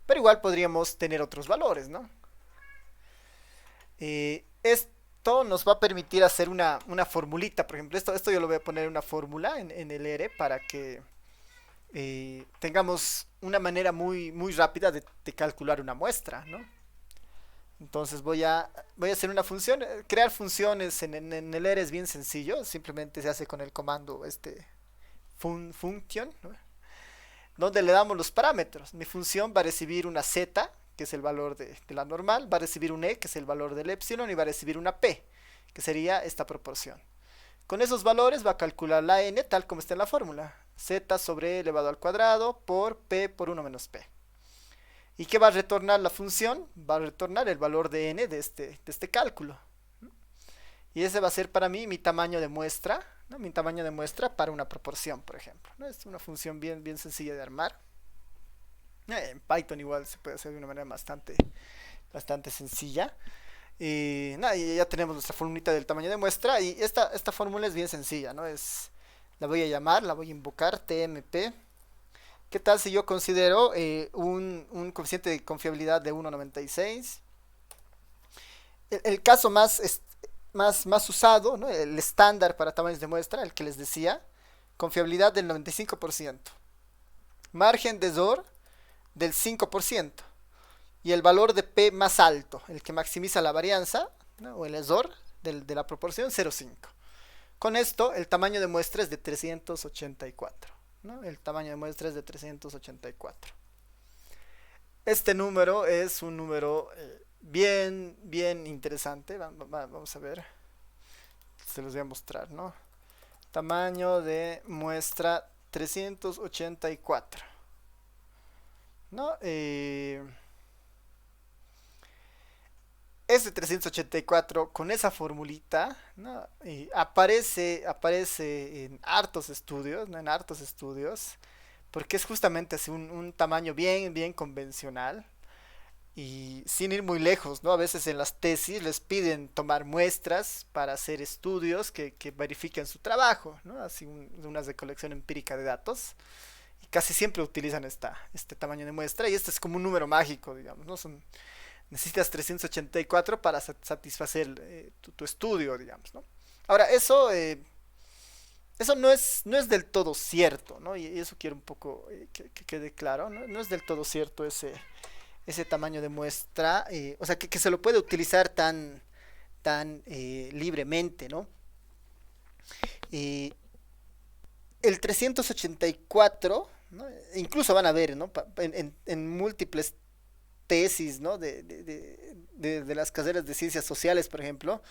pero igual podríamos tener otros valores, ¿no? Esto nos va a permitir hacer una formulita. Por ejemplo, esto yo lo voy a poner una fórmula en el R para que tengamos una manera muy rápida de calcular una muestra, ¿no? Entonces voy a hacer una función. Crear funciones en el R es bien sencillo, simplemente se hace con el comando function, ¿no? Donde le damos los parámetros. Mi función va a recibir una z, que es el valor de la normal, va a recibir un e, que es el valor del epsilon, y va a recibir una p, que sería esta proporción. Con esos valores va a calcular la n tal como está en la fórmula, z sobre e elevado al cuadrado por p por 1 menos p. ¿Y qué va a retornar la función? Va a retornar el valor de n de este cálculo. Y ese va a ser para mí mi tamaño de muestra, ¿no? Mi tamaño de muestra para una proporción, por ejemplo, ¿no? Es una función bien sencilla de armar. En Python igual se puede hacer de una manera bastante sencilla. Y ya tenemos nuestra formulita del tamaño de muestra. Y esta fórmula es bien sencilla, ¿no? La voy a invocar tmp. ¿Qué tal si yo considero un coeficiente de confiabilidad de 1,96? El caso más usado, ¿no? El estándar para tamaños de muestra, el que les decía, confiabilidad del 95%, margen de ESOR del 5%, y el valor de P más alto, el que maximiza la varianza, ¿no? O el ESOR de la proporción 0,5. Con esto el tamaño de muestra es de 384, ¿no? El tamaño de muestra es de 384. Este número es un número bien interesante. Vamos a ver, se los voy a mostrar, ¿no? Tamaño de muestra 384, ¿no? Es de 384 con esa formulita, ¿no? Y aparece en hartos estudios, ¿no? En hartos estudios, porque es justamente así un tamaño bien convencional y sin ir muy lejos, ¿no? A veces en las tesis les piden tomar muestras para hacer estudios que verifiquen su trabajo, ¿no? Así unas de colección empírica de datos. Y casi siempre utilizan este tamaño de muestra y este es como un número mágico, digamos, ¿no? Necesitas 384 para satisfacer tu estudio, digamos, ¿no? Ahora, eso no es del todo cierto, ¿no? Y eso quiero un poco que quede claro, ¿no? No es del todo cierto ese tamaño de muestra, o sea, que se lo puede utilizar tan libremente, ¿no? Eh, el 384, ¿no? Incluso van a ver, ¿no? En múltiples tesis, ¿no? De las carreras de ciencias sociales, por ejemplo,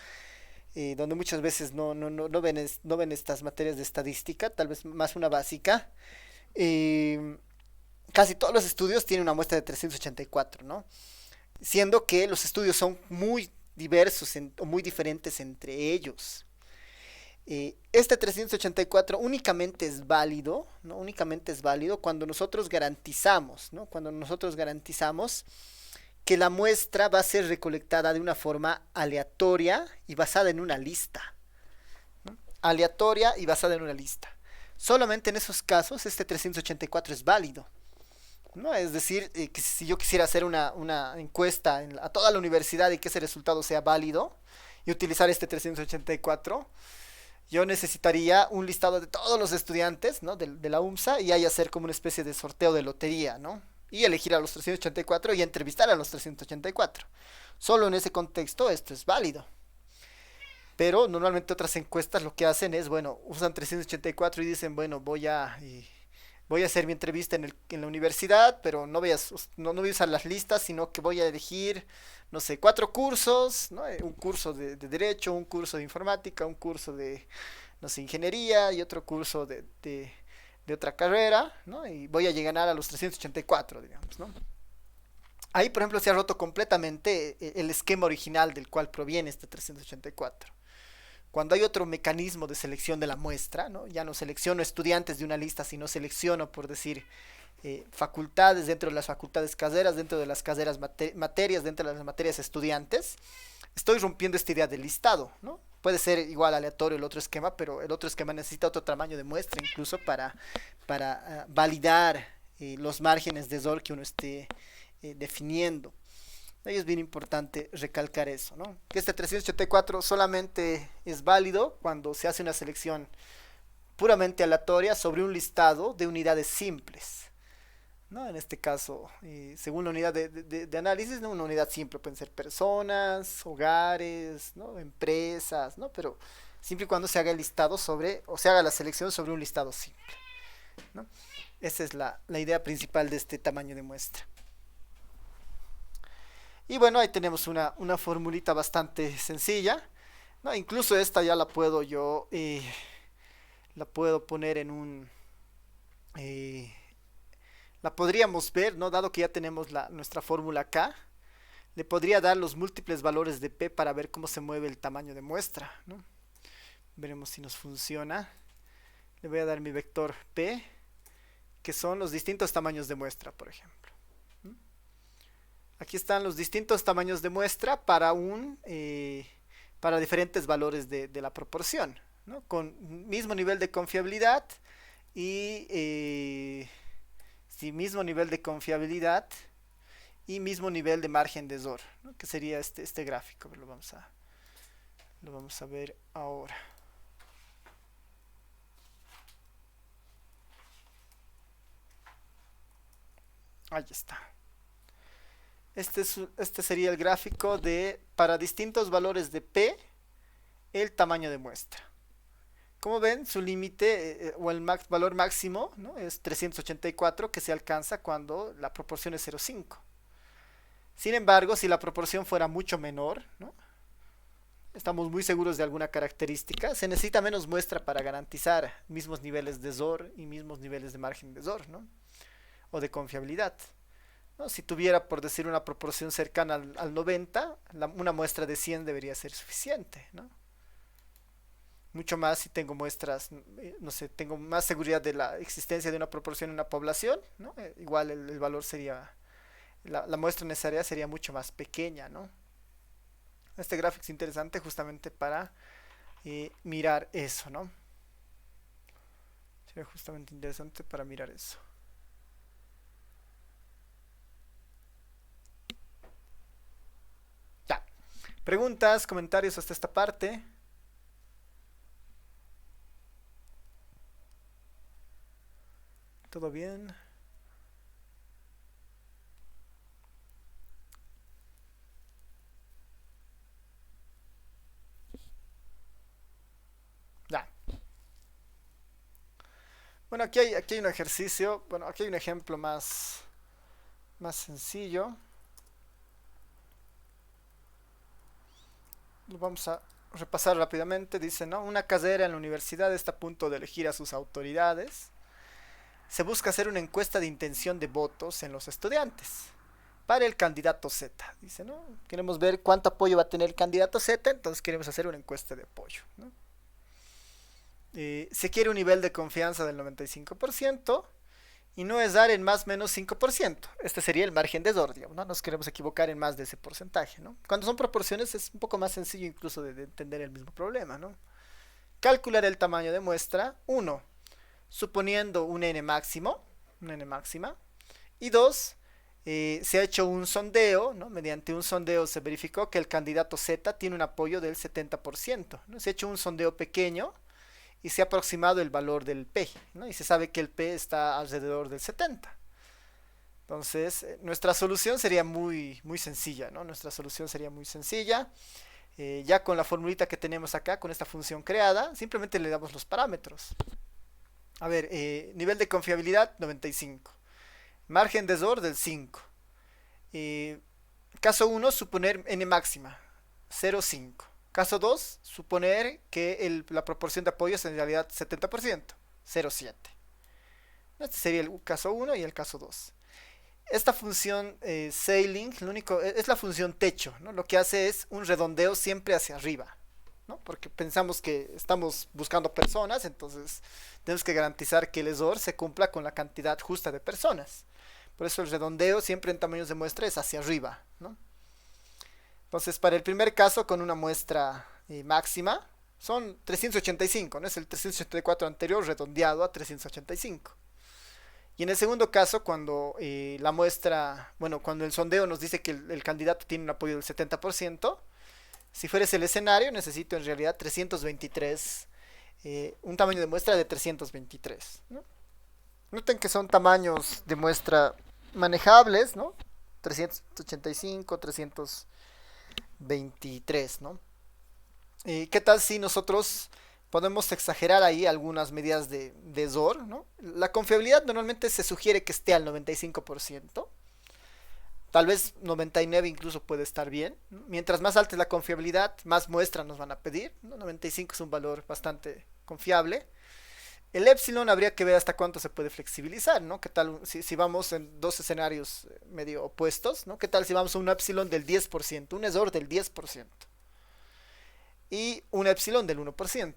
donde muchas veces no ven estas materias de estadística, tal vez más una básica. eh, Casi todos los estudios tienen una muestra de 384, ¿no? Siendo que los estudios son muy diversos o muy diferentes entre ellos. Este 384 únicamente es válido, ¿no? Únicamente es válido cuando nosotros garantizamos, ¿no? Cuando nosotros garantizamos que la muestra va a ser recolectada de una forma aleatoria y basada en una lista, ¿no? Aleatoria y basada en una lista. Solamente en esos casos este 384 es válido, ¿no? Es decir, que si yo quisiera hacer una encuesta a toda la universidad y que ese resultado sea válido y utilizar este 384, yo necesitaría un listado de todos los estudiantes, ¿no? de la UMSA y ahí hacer como una especie de sorteo de lotería, ¿no? Y elegir a los 384 y entrevistar a los 384. Solo en ese contexto esto es válido. Pero normalmente otras encuestas lo que hacen es, bueno, usan 384 y dicen, bueno, voy a hacer mi entrevista en la universidad, pero no voy a usar las listas, sino que voy a elegir, no sé, 4 cursos, ¿no? Un curso de Derecho, un curso de Informática, un curso de, no sé, Ingeniería y otro curso de otra carrera, ¿no? Y voy a llegar a los 384, digamos, ¿no? Ahí, por ejemplo, se ha roto completamente el esquema original del cual proviene este 384. Cuando hay otro mecanismo de selección de la muestra, ¿no? Ya no selecciono estudiantes de una lista, sino selecciono, por decir, facultades dentro de las facultades caseras, dentro de las caseras materias, dentro de las materias estudiantes. Estoy rompiendo esta idea del listado, ¿no? Puede ser igual aleatorio el otro esquema, pero el otro esquema necesita otro tamaño de muestra incluso para validar los márgenes de error que uno esté definiendo. Y es bien importante recalcar eso, ¿no? Que este 384 solamente es válido cuando se hace una selección puramente aleatoria sobre un listado de unidades simples, ¿no? En este caso, según la unidad de análisis, ¿no? Una unidad simple pueden ser personas, hogares, ¿no? Empresas, ¿no? Pero siempre y cuando se haga el listado sobre, o se haga la selección sobre un listado simple, ¿no? Esa es la idea principal de este tamaño de muestra. Y bueno, ahí tenemos una formulita bastante sencilla, ¿no? Incluso esta ya la puedo poner eh, la podríamos ver, ¿no? Dado que ya tenemos nuestra fórmula acá, le podría dar los múltiples valores de P para ver cómo se mueve el tamaño de muestra, ¿no? Veremos si nos funciona. Le voy a dar mi vector P, que son los distintos tamaños de muestra, por ejemplo. Aquí están los distintos tamaños de muestra para diferentes valores de la proporción, ¿no? Con mismo nivel de confiabilidad y sí, mismo nivel de confiabilidad y mismo nivel de margen de error, ¿no? Que sería este gráfico. Lo vamos a ver ahora. Ahí está. Este sería el gráfico de para distintos valores de P el tamaño de muestra. Como ven, su límite o el valor máximo, ¿no? Es 384 que se alcanza cuando la proporción es 0,5. Sin embargo, si la proporción fuera mucho menor, ¿no? Estamos muy seguros de alguna característica, se necesita menos muestra para garantizar mismos niveles de error y mismos niveles de margen de error, ¿no? O de confiabilidad. ¿no? Si tuviera, por decir, una proporción cercana al 90, una muestra de 100 debería ser suficiente, ¿no? Mucho más si tengo muestras, no sé, tengo más seguridad de la existencia de una proporción en una población, ¿no? Igual el valor sería, la muestra en esa área sería mucho más pequeña, ¿no? Este gráfico es interesante justamente para mirar eso, ¿no? Sería justamente interesante para mirar eso. Ya. Preguntas, comentarios hasta esta parte. ¿Todo bien? Ya. Bueno, aquí hay un ejercicio, bueno, aquí hay un ejemplo más sencillo. Lo vamos a repasar rápidamente. Dice, ¿no? Una carrera en la universidad está a punto de elegir a sus autoridades. Se busca hacer una encuesta de intención de votos en los estudiantes para el candidato Z. Dice, ¿no? Queremos ver cuánto apoyo va a tener el candidato Z, entonces queremos hacer una encuesta de apoyo, ¿no? Se quiere un nivel de confianza del 95% y no es dar en más menos 5%. Este sería el margen de error, digamos, ¿no? Nos queremos equivocar en más de ese porcentaje, ¿no? Cuando son proporciones es un poco más sencillo incluso de entender el mismo problema, ¿no? Calcular el tamaño de muestra, 1, suponiendo un n máximo, una n máxima, y 2, se ha hecho un sondeo, ¿no? Mediante un sondeo se verificó que el candidato Z tiene un apoyo del 70%, ¿no? Se ha hecho un sondeo pequeño y se ha aproximado el valor del P, ¿no? Y se sabe que el P está alrededor del 70. Entonces, nuestra solución sería muy sencilla, ¿no? Nuestra solución sería muy sencilla. Ya con la formulita que tenemos acá, con esta función creada, simplemente le damos los parámetros. A ver, nivel de confiabilidad 95. Margen de error del 5. Caso 1, suponer n máxima, 0,5. Caso 2, suponer que la proporción de apoyo es en realidad 70%, 0,7. Este sería el caso 1 y el caso 2. Esta función sailing, lo único, es la función techo, ¿no? Lo que hace es un redondeo siempre hacia arriba, ¿no? Porque pensamos que estamos buscando personas, entonces tenemos que garantizar que el error se cumpla con la cantidad justa de personas. Por eso el redondeo siempre en tamaños de muestra es hacia arriba, ¿no? Entonces, para el primer caso, con una muestra máxima, son 385, ¿no? Es el 384 anterior redondeado a 385. Y en el segundo caso, cuando la muestra, bueno, cuando el sondeo nos dice que el candidato tiene un apoyo del 70%, si fuera ese el escenario, necesito en realidad 323, un tamaño de muestra de 323, ¿no? Noten que son tamaños de muestra manejables, ¿no? 385, 323, ¿no? ¿Qué tal si nosotros podemos exagerar ahí algunas medidas de error, ¿no? La confiabilidad normalmente se sugiere que esté al 95%. Tal vez 99 incluso puede estar bien. Mientras más alta es la confiabilidad, más muestras nos van a pedir, ¿no? 95 es un valor bastante confiable. El epsilon habría que ver hasta cuánto se puede flexibilizar, ¿no? ¿Qué tal si vamos en dos escenarios medio opuestos, ¿no? ¿Qué tal si vamos a un epsilon del 10%, un error del 10% y un epsilon del 1%?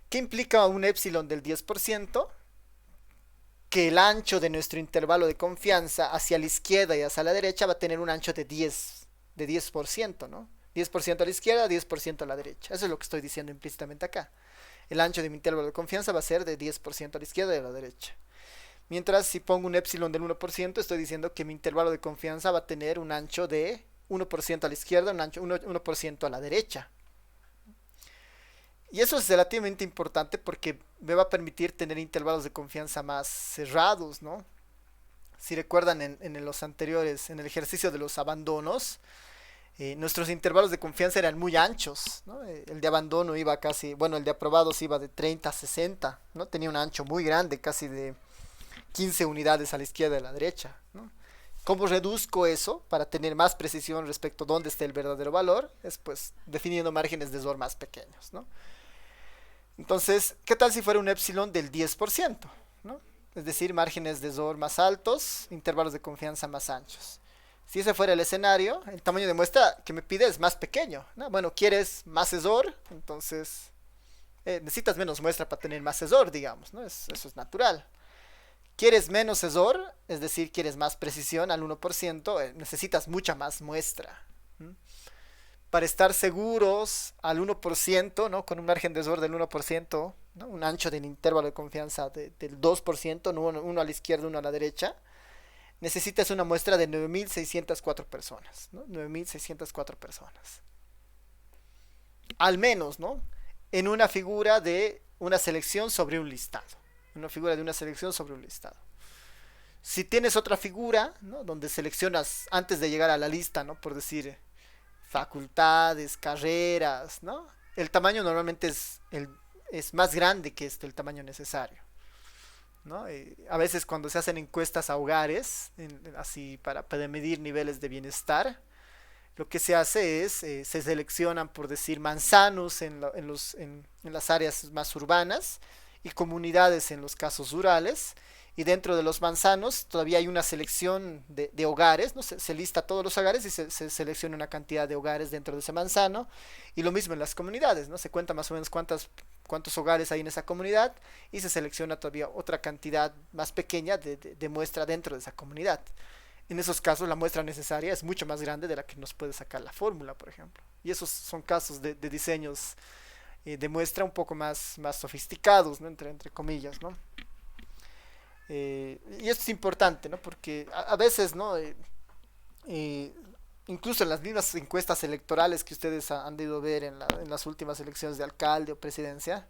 ¿Qué implica un epsilon del 10%? Que el ancho de nuestro intervalo de confianza hacia la izquierda y hacia la derecha va a tener un ancho de 10%, ¿no? 10% a la izquierda, 10% a la derecha. Eso es lo que estoy diciendo implícitamente acá. El ancho de mi intervalo de confianza va a ser de 10% a la izquierda y a la derecha. Mientras si pongo un epsilon del 1%, estoy diciendo que mi intervalo de confianza va a tener un ancho de 1% a la izquierda, un ancho 1% a la derecha. Y eso es relativamente importante porque me va a permitir tener intervalos de confianza más cerrados, ¿no? Si recuerdan en los anteriores, en el ejercicio de los abandonos, nuestros intervalos de confianza eran muy anchos, ¿no? El de abandono iba casi, bueno, el de aprobados iba de 30 a 60, ¿no? Tenía un ancho muy grande, casi de 15 unidades a la izquierda y a la derecha, ¿no? ¿Cómo reduzco eso para tener más precisión respecto a dónde está el verdadero valor? Es pues definiendo márgenes de error más pequeños, ¿no? Entonces, ¿qué tal si fuera un epsilon del 10%? ¿No? es decir, márgenes de error más altos, intervalos de confianza más anchos. Si ese fuera el escenario, el tamaño de muestra que me pide es más pequeño, ¿no? Bueno, quieres más error, entonces necesitas menos muestra para tener más error, digamos, ¿no? Eso es natural. Quieres menos error, es decir, quieres más precisión al 1%, necesitas mucha más muestra. ¿Mm? Para estar seguros al 1%, ¿no? Con un margen de error del 1%, ¿no? Un ancho del intervalo de confianza del 2%, ¿no? Uno a la izquierda, uno a la derecha, necesitas una muestra de 9.604 personas, ¿no? 9.604 personas. Al menos, ¿no? En una figura de una selección sobre un listado. Una figura de una selección sobre un listado. Si tienes otra figura, ¿no? Donde seleccionas antes de llegar a la lista, ¿no? Por decir facultades, carreras, ¿no? El tamaño normalmente es más grande que el tamaño necesario, ¿no? A veces cuando se hacen encuestas a hogares, así para medir niveles de bienestar, lo que se hace es, se seleccionan, por decir, manzanos en las áreas más urbanas y comunidades en los casos rurales. Y dentro de los manzanos todavía hay una selección de hogares, ¿no? Se lista todos los hogares y se selecciona una cantidad de hogares dentro de ese manzano. Y lo mismo en las comunidades, ¿no? Se cuenta más o menos cuántos hogares hay en esa comunidad y se selecciona todavía otra cantidad más pequeña de muestra dentro de esa comunidad. En esos casos la muestra necesaria es mucho más grande de la que nos puede sacar la fórmula, por ejemplo. Y esos son casos de diseños de muestra un poco más sofisticados, ¿no? Entre comillas, ¿no? Y esto es importante, ¿no? Porque a veces, ¿no? Incluso en las mismas encuestas electorales que ustedes han debido ver en las últimas elecciones de alcalde o presidencia,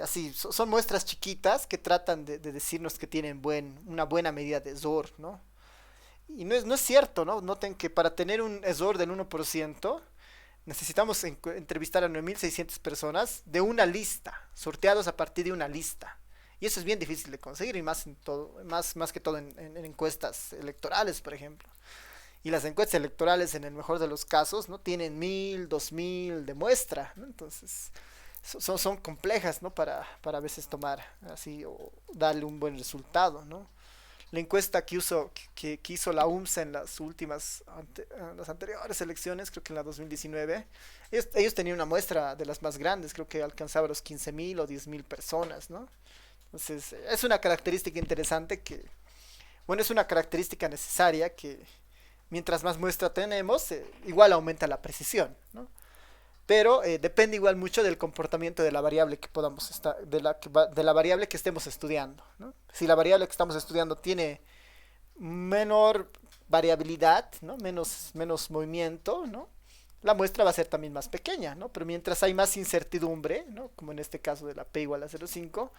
así, son muestras chiquitas que tratan de decirnos que tienen una buena medida de error, ¿no? Y no es cierto, ¿no? Noten que para tener un error del 1%, necesitamos entrevistar a 9.600 personas de una lista, sorteados a partir de una lista. Y eso es bien difícil de conseguir, y más que todo en encuestas electorales, por ejemplo. Y las encuestas electorales, en el mejor de los casos, ¿no? Tienen 1.000, 2.000 de muestra, ¿no? Entonces, son complejas, ¿no? Para a veces tomar así o darle un buen resultado, ¿no? La encuesta que hizo la UMSA en las anteriores elecciones, creo que en la 2019, ellos tenían una muestra de las más grandes, creo que alcanzaba los 15.000 o 10.000 personas, ¿no? Entonces, es una característica interesante bueno, es una característica necesaria que mientras más muestra tenemos, igual aumenta la precisión, ¿no? Pero depende igual mucho del comportamiento de la variable que podamos de la variable que estemos estudiando, ¿no? Si la variable que estamos estudiando tiene menor variabilidad, ¿no? Menos movimiento, ¿no? La muestra va a ser también más pequeña, ¿no? Pero mientras hay más incertidumbre, ¿no? Como en este caso de la P igual a 0,5,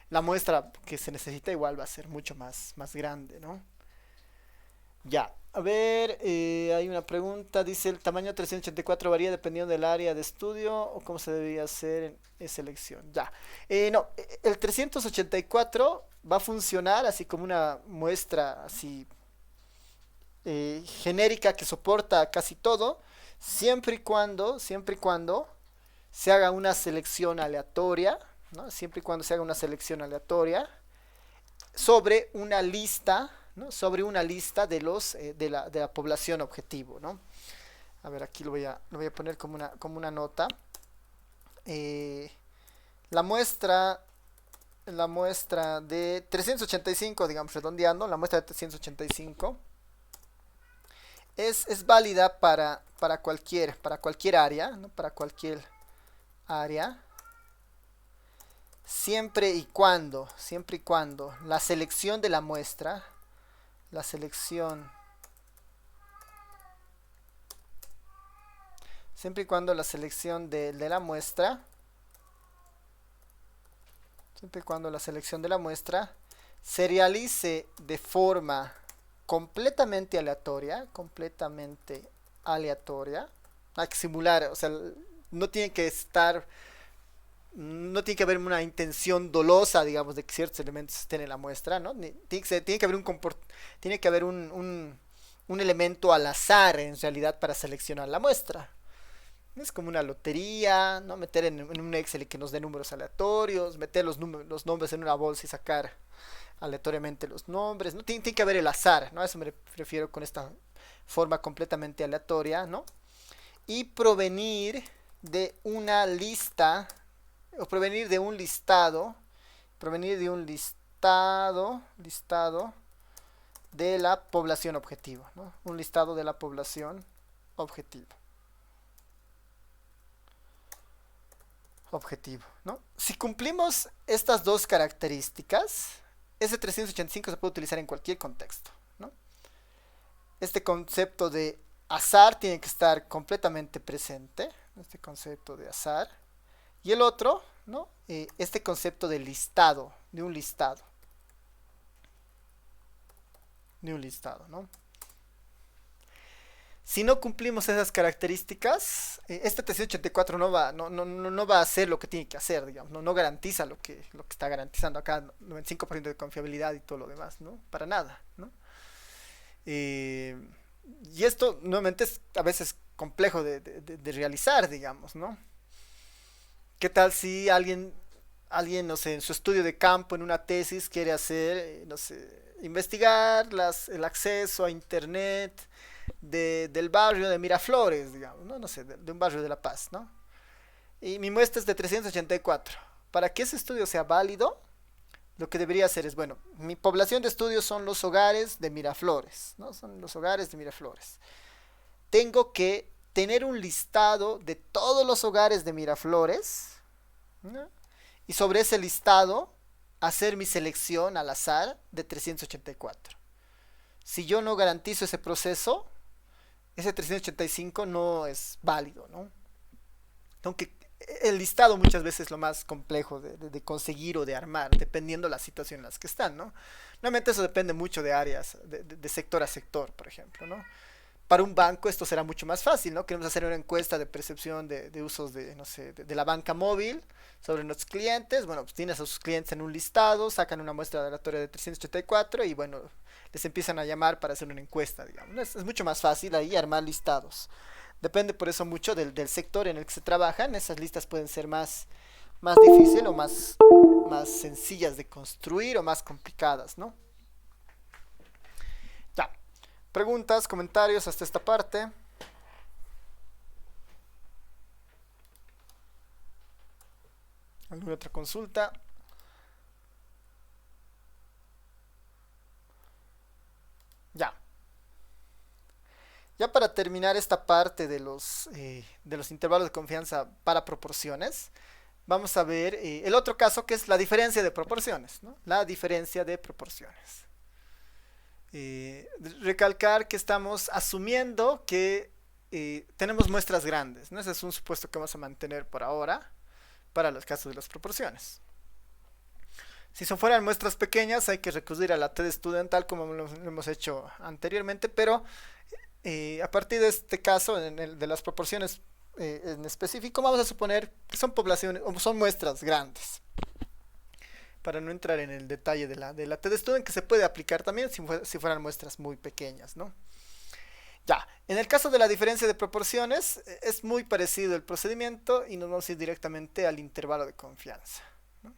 la muestra que se necesita igual va a ser mucho más grande, ¿no? Ya, a ver, hay una pregunta, dice, ¿el tamaño 384 varía dependiendo del área de estudio o cómo se debería hacer en esa elección? Ya, no, el 384 va a funcionar así como una muestra así genérica que soporta casi todo, siempre y cuando se haga una selección aleatoria, ¿no? Siempre y cuando se haga una selección aleatoria sobre una lista, ¿no? Sobre una lista de la población objetivo, ¿no? A ver, aquí lo voy a poner como una nota. Eh, la muestra de 385, digamos, redondeando, la muestra de 385 es válida para cualquier área, ¿no? Para cualquier área, siempre y cuando la selección de la muestra, siempre y cuando la selección de la muestra, siempre y cuando la selección de la muestra se realice de forma completamente aleatoria, hay que simular, o sea, no tiene que haber una intención dolosa, digamos, de que ciertos elementos estén en la muestra, ¿no? Tiene que haber un elemento al azar, en realidad, para seleccionar la muestra. Es como una lotería, ¿no? Meter en un Excel que nos dé números aleatorios, meter los nombres en una bolsa y sacar aleatoriamente los nombres, ¿no? Tiene que haber el azar, ¿no? A eso me refiero con esta forma completamente aleatoria, ¿no? Y provenir de una lista, o provenir de un listado de la población objetivo, ¿no? Un listado de la población objetivo. ¿No? Si cumplimos estas dos características, ese 385 se puede utilizar en cualquier contexto, ¿no? Este concepto de azar tiene que estar completamente presente, este concepto de azar, y el otro, ¿no? Este concepto de listado, de un listado, ¿no? Si no cumplimos esas características, este 384 no va a hacer lo que tiene que hacer, digamos, no garantiza lo que está garantizando acá, 95% de confiabilidad y todo lo demás, ¿no? Para nada, ¿no? Y esto nuevamente es a veces complejo de realizar, digamos, ¿no? ¿Qué tal si alguien, no sé, en su estudio de campo, en una tesis, quiere hacer, no sé, investigar el acceso a internet del barrio de Miraflores, digamos, ¿no? No sé, de un barrio de La Paz, ¿no? Y mi muestra es de 384. Para que ese estudio sea válido, lo que debería hacer es, bueno, mi población de estudio son los hogares de Miraflores, ¿no? Son los hogares de Miraflores. Tengo que tener un listado de todos los hogares de Miraflores, ¿no? Y sobre ese listado hacer mi selección al azar de 384. Si yo no garantizo ese proceso, ese 385 no es válido, ¿no? Aunque el listado muchas veces es lo más complejo de conseguir o de armar, dependiendo de la situación en las que están, ¿no? Normalmente eso depende mucho de áreas, de sector a sector, por ejemplo, ¿no? Para un banco esto será mucho más fácil, ¿no? Queremos hacer una encuesta de percepción de usos no sé, de la banca móvil sobre nuestros clientes. Bueno, pues tienes a sus clientes en un listado, sacan una muestra aleatoria de 384 y bueno, les empiezan a llamar para hacer una encuesta, digamos. Es mucho más fácil ahí armar listados. Depende por eso mucho del sector en el que se trabajan. Esas listas pueden ser más difíciles o más sencillas de construir o más complicadas, ¿no? Ya. Preguntas, comentarios hasta esta parte. ¿Alguna otra consulta? Ya. Ya para terminar esta parte de los intervalos de confianza para proporciones, vamos a ver el otro caso que es la diferencia de proporciones, ¿no? La diferencia de proporciones. Recalcar que estamos asumiendo que tenemos muestras grandes, ¿no? Ese es un supuesto que vamos a mantener por ahora para los casos de las proporciones. Si son fueran muestras pequeñas hay que recurrir a la TDStudent tal como lo hemos hecho anteriormente, pero a partir de este caso, en el de las proporciones en específico, vamos a suponer que son poblaciones o son muestras grandes. Para no entrar en el detalle de la TDStudent, que se puede aplicar también si fueran muestras muy pequeñas, ¿no? Ya, en el caso de la diferencia de proporciones, es muy parecido el procedimiento y nos vamos a ir directamente al intervalo de confianza, ¿no?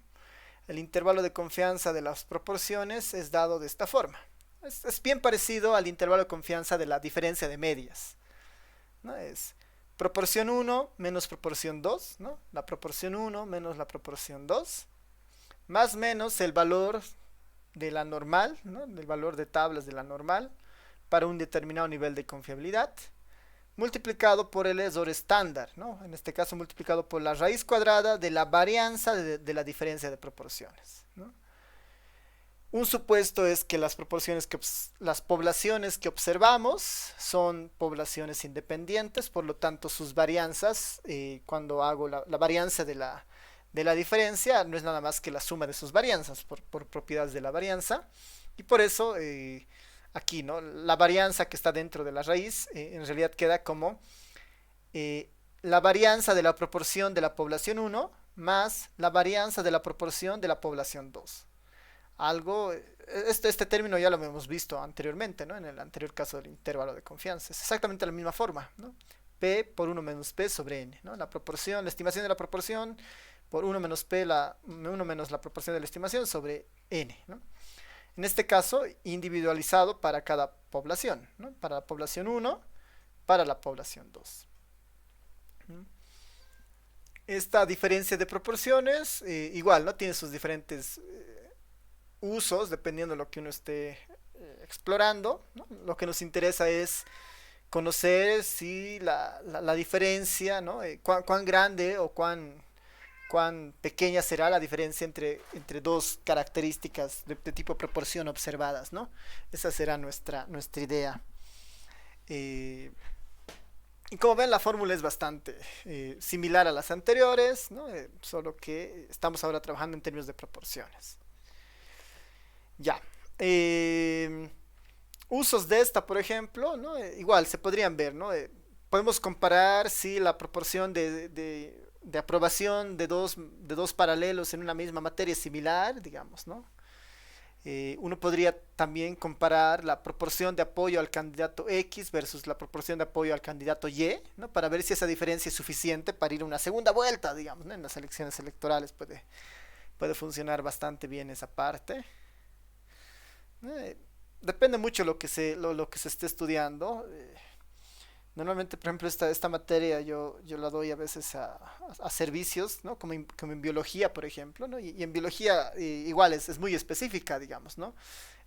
El intervalo de confianza de las proporciones es dado de esta forma. Es bien parecido al intervalo de confianza de la diferencia de medias, ¿no? Es proporción 1 menos proporción 2, ¿no? La proporción 1 menos la proporción 2, más menos el valor de la normal, ¿no? El valor de tablas de la normal para un determinado nivel de confiabilidad, multiplicado por el error estándar, ¿no? En este caso multiplicado por la raíz cuadrada de la varianza de la diferencia de proporciones, ¿no? Un supuesto es que las poblaciones que observamos son poblaciones independientes, por lo tanto sus varianzas, cuando hago la varianza de la diferencia, no es nada más que la suma de sus varianzas por propiedades de la varianza, y por eso aquí, ¿no? La varianza que está dentro de la raíz en realidad queda como la varianza de la proporción de la población 1 más la varianza de la proporción de la población 2. Este término ya lo hemos visto anteriormente, ¿no? En el anterior caso del intervalo de confianza. Es exactamente la misma forma, ¿no? P por 1 menos P sobre N, ¿no? La estimación de la proporción por 1 menos P, 1 menos la proporción de la estimación sobre N, ¿no? En este caso, individualizado para cada población, ¿no? Para la población uno, para la población 2. Esta diferencia de proporciones, igual, ¿no? Tiene sus diferentes usos dependiendo de lo que uno esté explorando, ¿no? Lo que nos interesa es conocer si la diferencia, ¿no? Cuán grande o cuán pequeña será la diferencia entre dos características de tipo proporción observadas, ¿no? Esa será nuestra idea. Eh, y como ven, la fórmula es bastante similar a las anteriores, ¿no? Solo que estamos ahora trabajando en términos de proporciones. Ya. Usos de esta, por ejemplo, ¿no? Igual se podrían ver, ¿no? Podemos comparar si la proporción de aprobación de dos paralelos en una misma materia es similar, digamos, ¿no? Uno podría también comparar la proporción de apoyo al candidato X versus la proporción de apoyo al candidato Y, ¿no? Para ver si esa diferencia es suficiente para ir a una segunda vuelta, digamos, ¿no? En las elecciones electorales puede funcionar bastante bien esa parte. Eh, Depende mucho lo que se esté estudiando. Normalmente, por ejemplo, esta materia yo la doy a veces a servicios, ¿no? Como en biología, por ejemplo, ¿no? Y en biología igual es muy específica, digamos, ¿no?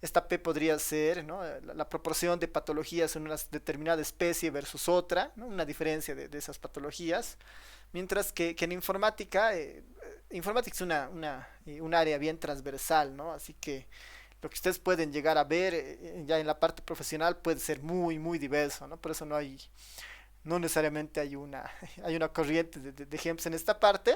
Esta P podría ser, ¿no? La proporción de patologías en una determinada especie versus otra, ¿no? Una diferencia de esas patologías. Mientras que en informática es un área bien transversal, ¿no? Así que lo que ustedes pueden llegar a ver ya en la parte profesional puede ser muy, muy diverso, ¿no? Por eso no necesariamente hay una corriente de ejemplos en esta parte,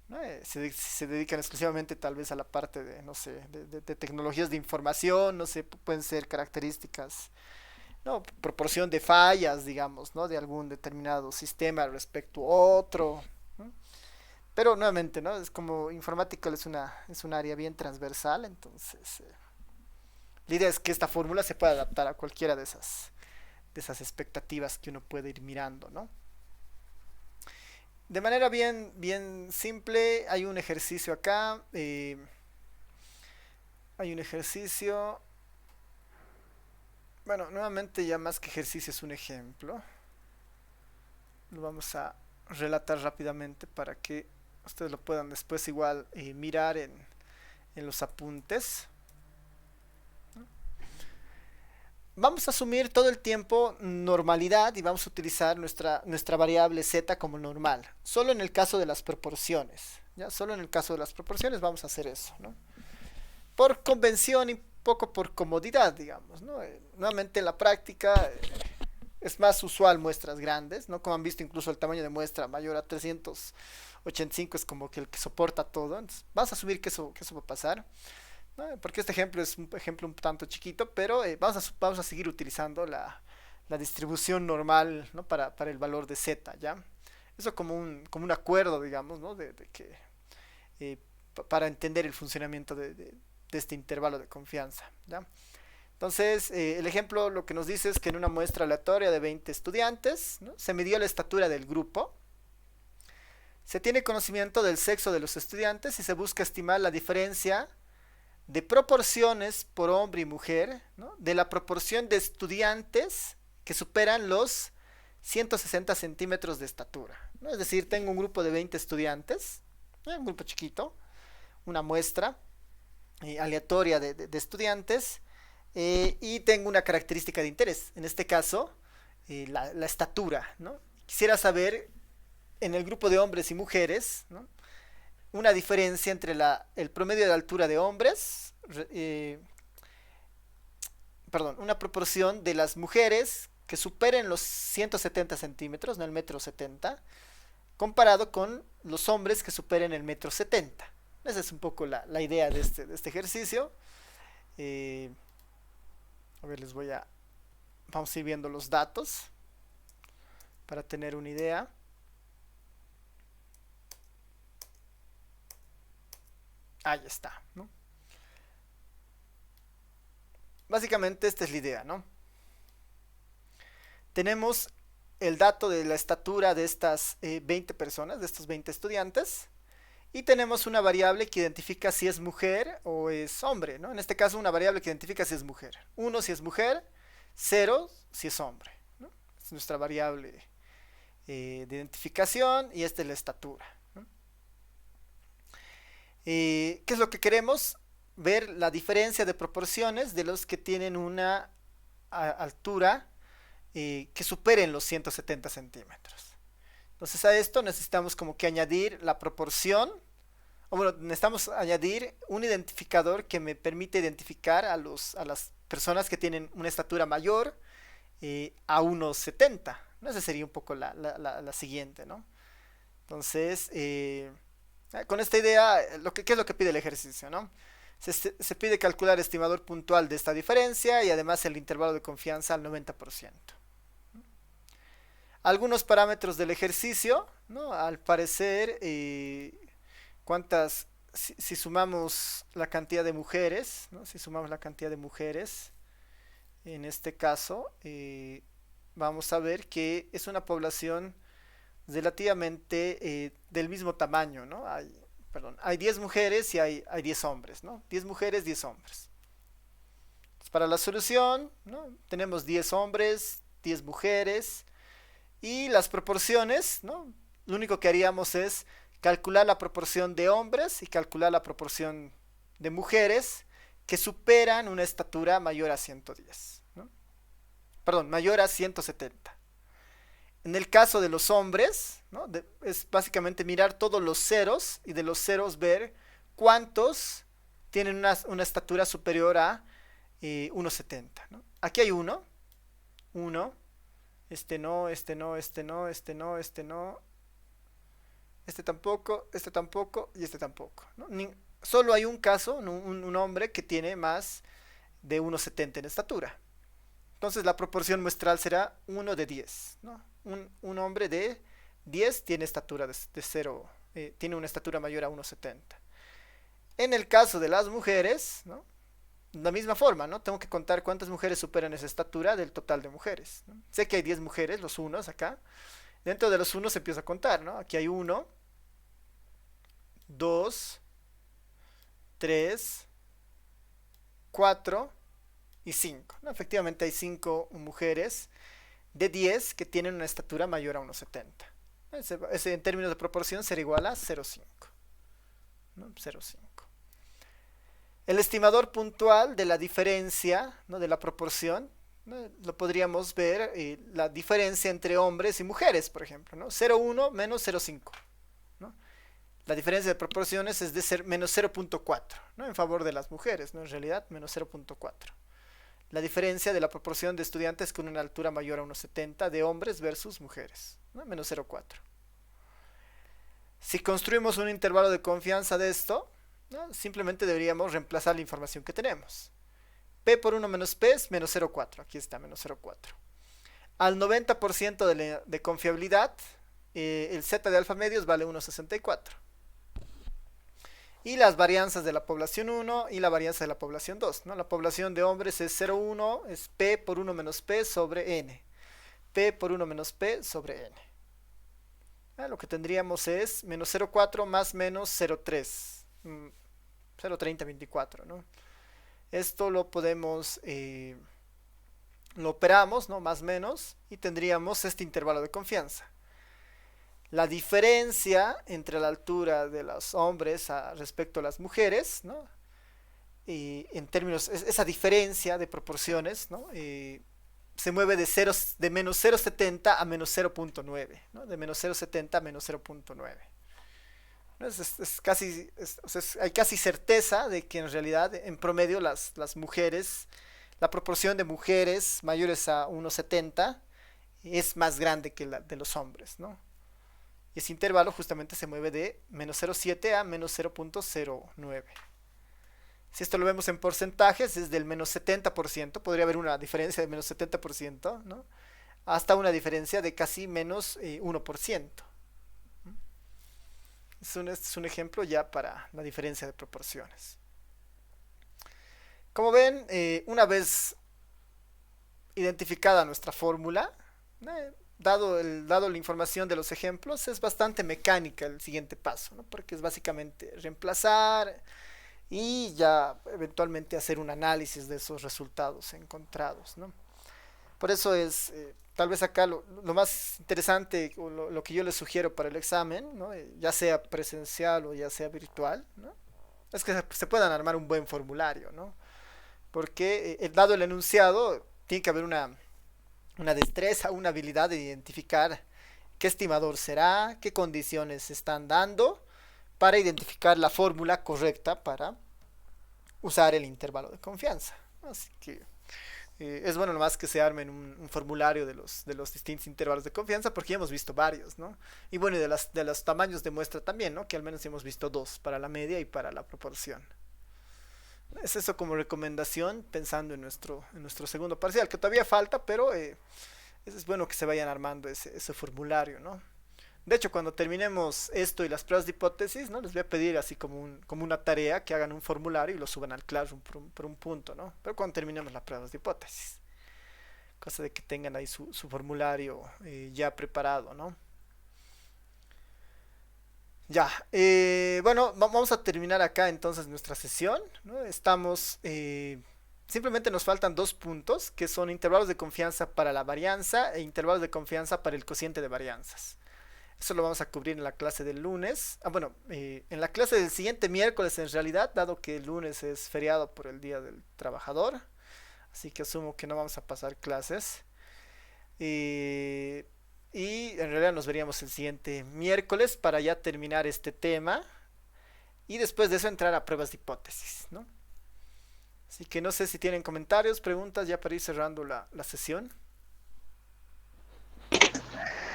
¿no? Se dedican exclusivamente tal vez a la parte de, no sé, de tecnologías de información, no sé, pueden ser características, ¿no? Proporción de fallas, digamos, ¿no? De algún determinado sistema respecto a otro, ¿no? Pero nuevamente, ¿no? Es como informática es un área bien transversal, entonces la idea es que esta fórmula se pueda adaptar a cualquiera de esas expectativas que uno puede ir mirando, ¿no? De manera bien, bien simple, hay un ejercicio acá. Hay un ejercicio. Bueno, nuevamente ya más que ejercicio es un ejemplo. Lo vamos a relatar rápidamente para que ustedes lo puedan después igual mirar en los apuntes. Vamos a asumir todo el tiempo normalidad y vamos a utilizar nuestra variable z como normal. Solo en el caso de las proporciones. ¿Ya? Solo en el caso de las proporciones vamos a hacer eso, ¿no? Por convención y poco por comodidad, digamos, ¿no? Nuevamente en la práctica es más usual muestras grandes, ¿no? Como han visto, incluso el tamaño de muestra mayor a 385 es como que el que soporta todo. Entonces, vamos a asumir que eso va a pasar, ¿no? Porque este ejemplo es un ejemplo un tanto chiquito, pero vamos a seguir utilizando la distribución normal, ¿no? Para el valor de z, ¿ya? Eso como un acuerdo, digamos, ¿no? De que eh, para entender el funcionamiento de este intervalo de confianza, ¿ya? Entonces, el ejemplo lo que nos dice es que en una muestra aleatoria de 20 estudiantes, ¿no? Se midió la estatura del grupo, se tiene conocimiento del sexo de los estudiantes y se busca estimar la diferencia de proporciones por hombre y mujer, ¿no? De la proporción de estudiantes que superan los 160 centímetros de estatura, ¿no? Es decir, tengo un grupo de 20 estudiantes, un grupo chiquito, una muestra aleatoria de estudiantes, y tengo una característica de interés, en este caso, la estatura, ¿no? Quisiera saber en el grupo de hombres y mujeres, ¿no? Una diferencia entre el promedio de altura de hombres, perdón, una proporción de las mujeres que superen los 170 centímetros, no el metro 70, comparado con los hombres que superen el metro 70. Esa es un poco la idea de este ejercicio. Eh, a ver, vamos a ir viendo los datos para tener una idea. Ahí está, ¿no? Básicamente esta es la idea, ¿no? Tenemos el dato de la estatura de estas 20 personas, de estos 20 estudiantes, Y tenemos una variable que identifica si es mujer o es hombre, ¿no? En este caso una variable que identifica si es mujer. 1 si es mujer, 0 si es hombre, ¿no? Es nuestra variable de identificación y esta es la estatura, ¿no? ¿Qué es lo que queremos? Ver la diferencia de proporciones de los que tienen una altura que superen los 170 centímetros. Entonces a esto necesitamos como que añadir la proporción, o bueno, necesitamos añadir un identificador que me permite identificar a las personas que tienen una estatura mayor a unos 70, ¿no? Esa sería un poco la siguiente, ¿no? Entonces, con esta idea, ¿qué es lo que pide el ejercicio, ¿no? Se pide calcular estimador puntual de esta diferencia y además el intervalo de confianza al 90%. Algunos parámetros del ejercicio, ¿no? Al parecer, si sumamos la cantidad de mujeres, ¿no? Si sumamos la cantidad de mujeres, en este caso, vamos a ver que es una población relativamente del mismo tamaño, ¿no? Hay 10 mujeres y hay 10 hombres, ¿no? 10 mujeres, 10 hombres. Entonces, para la solución, ¿no? Tenemos 10 hombres, 10 mujeres y las proporciones, ¿no? Lo único que haríamos es calcular la proporción de hombres y calcular la proporción de mujeres que superan una estatura mayor a 110, ¿no? Perdón, mayor a 170. En el caso de los hombres, ¿no? Es básicamente mirar todos los ceros y de los ceros ver cuántos tienen una estatura superior a 1,70, ¿no? Aquí hay uno, este no, este no, este no, este no, este no, este tampoco y este tampoco, ¿no? Solo hay un caso, un hombre que tiene más de 1,70 en estatura. Entonces la proporción muestral será 1 de 10, ¿no? Un hombre de 10 tiene estatura de 0, tiene una estatura mayor a 1,70. En el caso de las mujeres, ¿no? De la misma forma, ¿no? Tengo que contar cuántas mujeres superan esa estatura del total de mujeres, ¿no? Sé que hay 10 mujeres, los unos acá. Dentro de los unos se empieza a contar, ¿no? Aquí hay 1, 2, 3, 4 y 5, ¿no? Efectivamente hay 5 mujeres de 10 que tienen una estatura mayor a 1,70. Ese en términos de proporción será igual a 0,5, ¿no? 0,5. El estimador puntual de la diferencia, ¿no? De la proporción, ¿no? Lo podríamos ver, la diferencia entre hombres y mujeres, por ejemplo, ¿no? 0,1 menos 0,5, ¿no? La diferencia de proporciones es de ser menos 0,4, ¿no? En favor de las mujeres, ¿no? En realidad, menos 0,4. La diferencia de la proporción de estudiantes con una altura mayor a 1,70 de hombres versus mujeres, ¿no? Menos 0,4. Si construimos un intervalo de confianza de esto, ¿no? Simplemente deberíamos reemplazar la información que tenemos. P por 1 menos P es menos 0,4. Aquí está, menos 0,4. Al 90% de confiabilidad, el Z de alfa medios vale 1,64. Y las varianzas de la población 1 y la varianza de la población 2, ¿no? La población de hombres es 0,1, es P por 1 menos P sobre N. P por 1 menos P sobre N. Lo que tendríamos es menos 0,4 más menos 0,3. 0,3024, ¿no? Esto lo podemos, lo operamos, ¿no? Más menos, y tendríamos este intervalo de confianza. La diferencia entre la altura de los hombres respecto a las mujeres, ¿no? Y en términos, esa diferencia de proporciones, ¿no? Se mueve de menos 0,70 a menos 0,9, ¿no? De menos 0,70 a menos 0,9. O sea, hay casi certeza de que en realidad, en promedio, las mujeres, la proporción de mujeres mayores a 1,70 es más grande que la de los hombres, ¿no? Y ese intervalo justamente se mueve de menos 0,7 a menos 0,09. Si esto lo vemos en porcentajes, es del menos 70%, podría haber una diferencia de menos 70%, ¿no? Hasta una diferencia de casi menos 1%. Este es un ejemplo ya para la diferencia de proporciones. Como ven, una vez identificada nuestra fórmula, dado la información de los ejemplos, es bastante mecánica el siguiente paso, ¿no? Porque es básicamente reemplazar y ya eventualmente hacer un análisis de esos resultados encontrados, ¿no? Por eso es, tal vez acá lo más interesante o lo que yo les sugiero para el examen, ¿no? Ya sea presencial o ya sea virtual, ¿no? Es que se puedan armar un buen formulario, ¿no? Porque dado el enunciado, tiene que haber una destreza, una habilidad de identificar qué estimador será, qué condiciones se están dando para identificar la fórmula correcta para usar el intervalo de confianza. Así que es bueno nomás que se armen un formulario de los distintos intervalos de confianza porque ya hemos visto varios, ¿no? Y bueno, y de los tamaños de muestra también, ¿no? Que al menos hemos visto dos, para la media y para la proporción. Es eso como recomendación pensando en nuestro segundo parcial, que todavía falta, pero es bueno que se vayan armando ese formulario, ¿no? De hecho, cuando terminemos esto y las pruebas de hipótesis, ¿no? Les voy a pedir así como una tarea que hagan un formulario y lo suban al Classroom por un punto, ¿no? Pero cuando terminemos las pruebas de hipótesis. Cosa de que tengan ahí su formulario ya preparado, ¿no? Ya, bueno, vamos a terminar acá entonces nuestra sesión, ¿no? Simplemente nos faltan dos puntos, que son intervalos de confianza para la varianza e intervalos de confianza para el cociente de varianzas. Eso lo vamos a cubrir en la clase del lunes. Ah, bueno, en la clase del siguiente miércoles en realidad, dado que el lunes es feriado por el Día del Trabajador, así que asumo que no vamos a pasar clases. Eh, y en realidad nos veríamos el siguiente miércoles para ya terminar este tema y después de eso entrar a pruebas de hipótesis, ¿no? Así que no sé si tienen comentarios, preguntas ya para ir cerrando la sesión.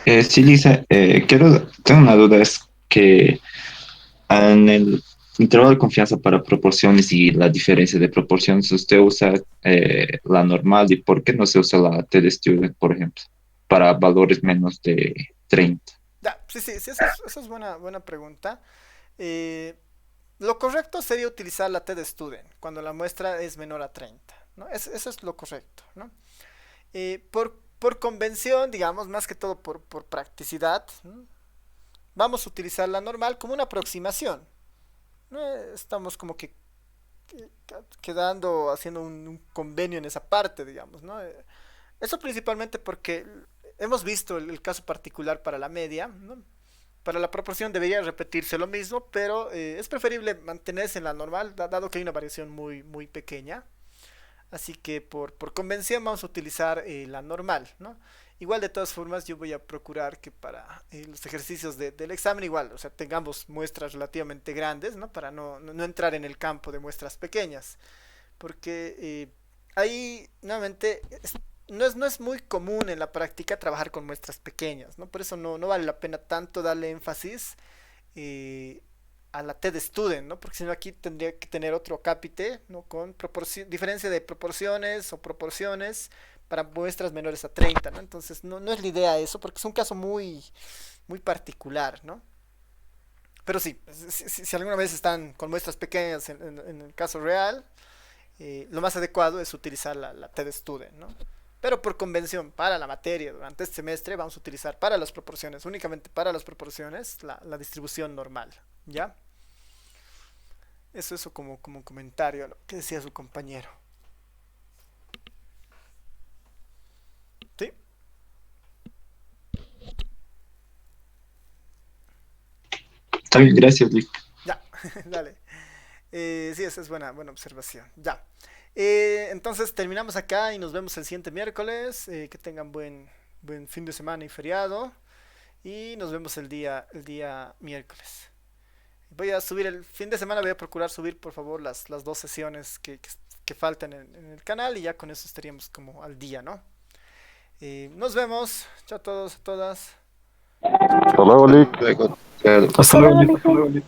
Sí, Lisa, tengo una duda, es que en el intervalo de confianza para proporciones y la diferencia de proporciones, usted usa la normal y ¿por qué no se usa la TD-Student, por ejemplo, para valores menos de 30? Ya, sí, sí, sí, esa es buena pregunta. Eh, lo correcto sería utilizar la T de Student cuando la muestra es menor a 30, ¿no? Eso es lo correcto, ¿no? Por convención, digamos, más que todo por practicidad, ¿no? Vamos a utilizar la normal como una aproximación, ¿no? Estamos como que quedando, haciendo un convenio en esa parte, digamos, ¿no? Eso principalmente porque hemos visto el caso particular para la media, ¿no? Para la proporción debería repetirse lo mismo, pero es preferible mantenerse en la normal, dado que hay una variación muy, muy pequeña. Así que por convención vamos a utilizar la normal, ¿no? Igual de todas formas yo voy a procurar que para los ejercicios del examen igual, o sea, tengamos muestras relativamente grandes, ¿no? Para no entrar en el campo de muestras pequeñas. Porque ahí, nuevamente, no es muy común en la práctica trabajar con muestras pequeñas, ¿no? Por eso no vale la pena tanto darle énfasis eh, a la T de Student, ¿no? Porque si no aquí tendría que tener otro cápite, ¿no? Con diferencia de proporciones o proporciones para muestras menores a 30, ¿no? Entonces no es la idea eso, porque es un caso muy, muy particular, ¿no? Pero sí, si alguna vez están con muestras pequeñas en el caso real, lo más adecuado es utilizar la T de Student, ¿no? Pero por convención, para la materia durante este semestre vamos a utilizar para las proporciones, únicamente para las proporciones, la distribución normal, ¿ya? Eso como un comentario a lo que decía su compañero. ¿Sí? Está bien, gracias, Luis. Ya, dale. Sí, esa es buena observación. Ya. Entonces terminamos acá y nos vemos el siguiente miércoles. Que tengan buen fin de semana y feriado. Y nos vemos el día miércoles. Voy a subir el fin de semana, voy a procurar subir por favor las dos sesiones que faltan en el canal y ya con eso estaríamos como al día, ¿no? Nos vemos. Chao a todos, a todas. Chau, Hasta chau. luego, Lick. Luego, Hasta luego, Lick. Hasta luego, Lick.